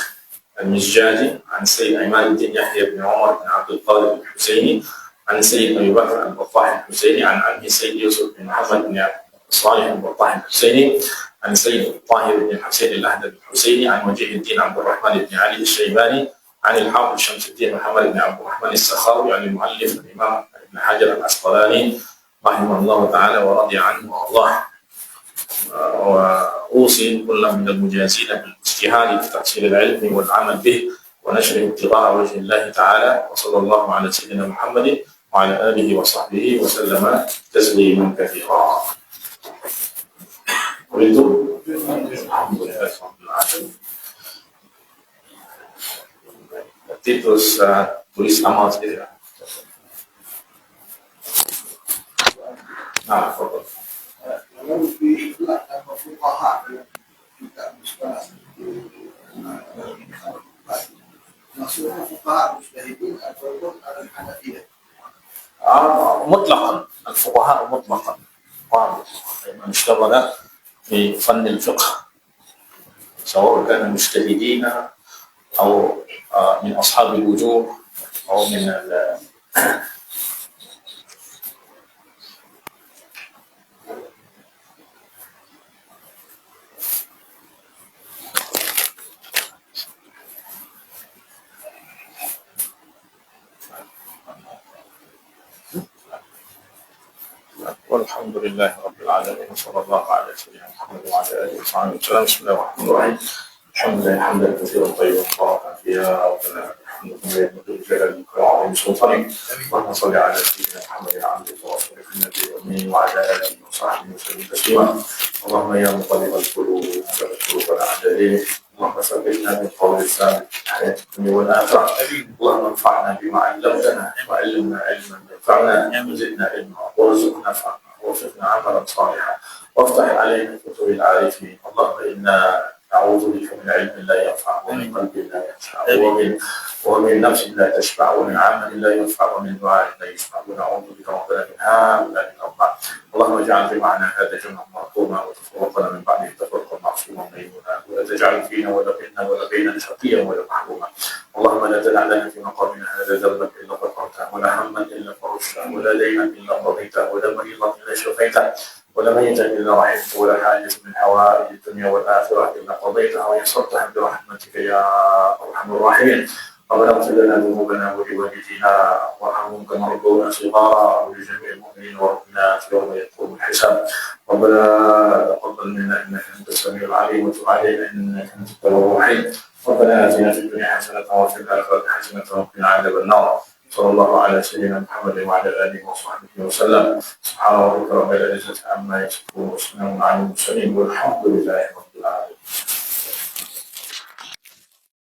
المزجاجي عن سيد عماد الدين يحيى بن عمر بن عبد القادر الحسيني عن سيد أبي بكر البطاح الحسيني عن عمه سيد يوسف بن محمد بن صالح البطاح الحسيني عن سيد الطاهر بن الحسين الأهدب الحسيني عن وجيه الدين عبد الرحمن بن علي الشيباني عن الحافظ شمس الدين محمد بن عبد الرحمن السخاوي عن المؤلف الإمام ابن حجر العسقلاني رحمه الله تعالى ورضي عنه وأرضاه. وأوصي كل من المجازين بالاجتهاد في تحصيل العلم والعمل به ونشره ابتغاء وجه الله تعالى، وصلى الله على سيدنا محمد وعلى آله وصحبه وسلم تسليما كثيرا. أريدوا الحمد لله رب العالمين. Nanti terus tulis amal sendiri. Nah, foto. Kalau di fuqaha kita maksudnya fuqaha mujtahidin atau al-Hanafiyah. مطلقا الفقهاء مطلقا من اشتغل في فن الفقه سواء كان مجتهدين أو من أصحاب الوجوه أو من والحمد لله رب العالمين وصلى الله على سيدنا محمد وعلى اله وصحبه وسلم. بسم الله الرحمن الرحيم. الحمد لله حمدا كثيرا طيبا مباركا فيها ربنا الحمد لله مدد الجلال والكرام وسلطانه. اللهم صل على سيدنا محمد عبده ورسوله النبي الامي وعلى اله وصحبه وسلم تسليما. اللهم يا مقلب القلوب ثبت قلوبنا على دينك. اللهم ثبتنا بالقول الثابت في الحياه الدنيا والاخره. اللهم انفعنا بما علمتنا وعلمنا علما ينفعنا وزدنا علما وارزقنا فهما ووفقنا عملا صالحا وافتح علينا كتب العارفين. اللهم انا نعوذ بك من علم لا ينفع ومن قلب لا يخشع ومن نفس لا تشبع ومن عمل لا ينفع ومن دعاء لا يسمع ونعوذ بك ربنا من هؤلاء الأربعة. اللهم اجعل جمعنا هذا جمعا مرحوما وتفرقنا من بعده تفرقا معصوما ميمونا ولا تجعل فينا ولا منا ولا بيننا شقيا ولا محروما. اللهم لا تدع لنا في مقامنا هذا ذنبا الا غفرته ولا هما الا فرجته ولا دينا الا قضيته ولا مريضا الا شفيته ولا ميتا الا رحمته ولا حاجه من حوائج الدنيا والاخره الا قضيتها ويسرتها برحمتك يا ارحم الراحمين. ربنا اغفر لنا ذنوبنا ولوالدينا وارحمهم كما ربونا صغارا ولجميع المؤمنين والمؤمنات يوم يقوم الحساب. ربنا تقبل منا انك انت السميع العليم وتب علينا انك انت التواب الرحيم. ربنا اتنا في الدنيا حسنه وفي الاخره حسنه وقنا عذاب النار. صلى الله على سيدنا محمد وعلى اله وصحبه وسلم. سبحان ربك رب العزه عما يصفون وسلام على المرسلين والحمد لله رب العالمين.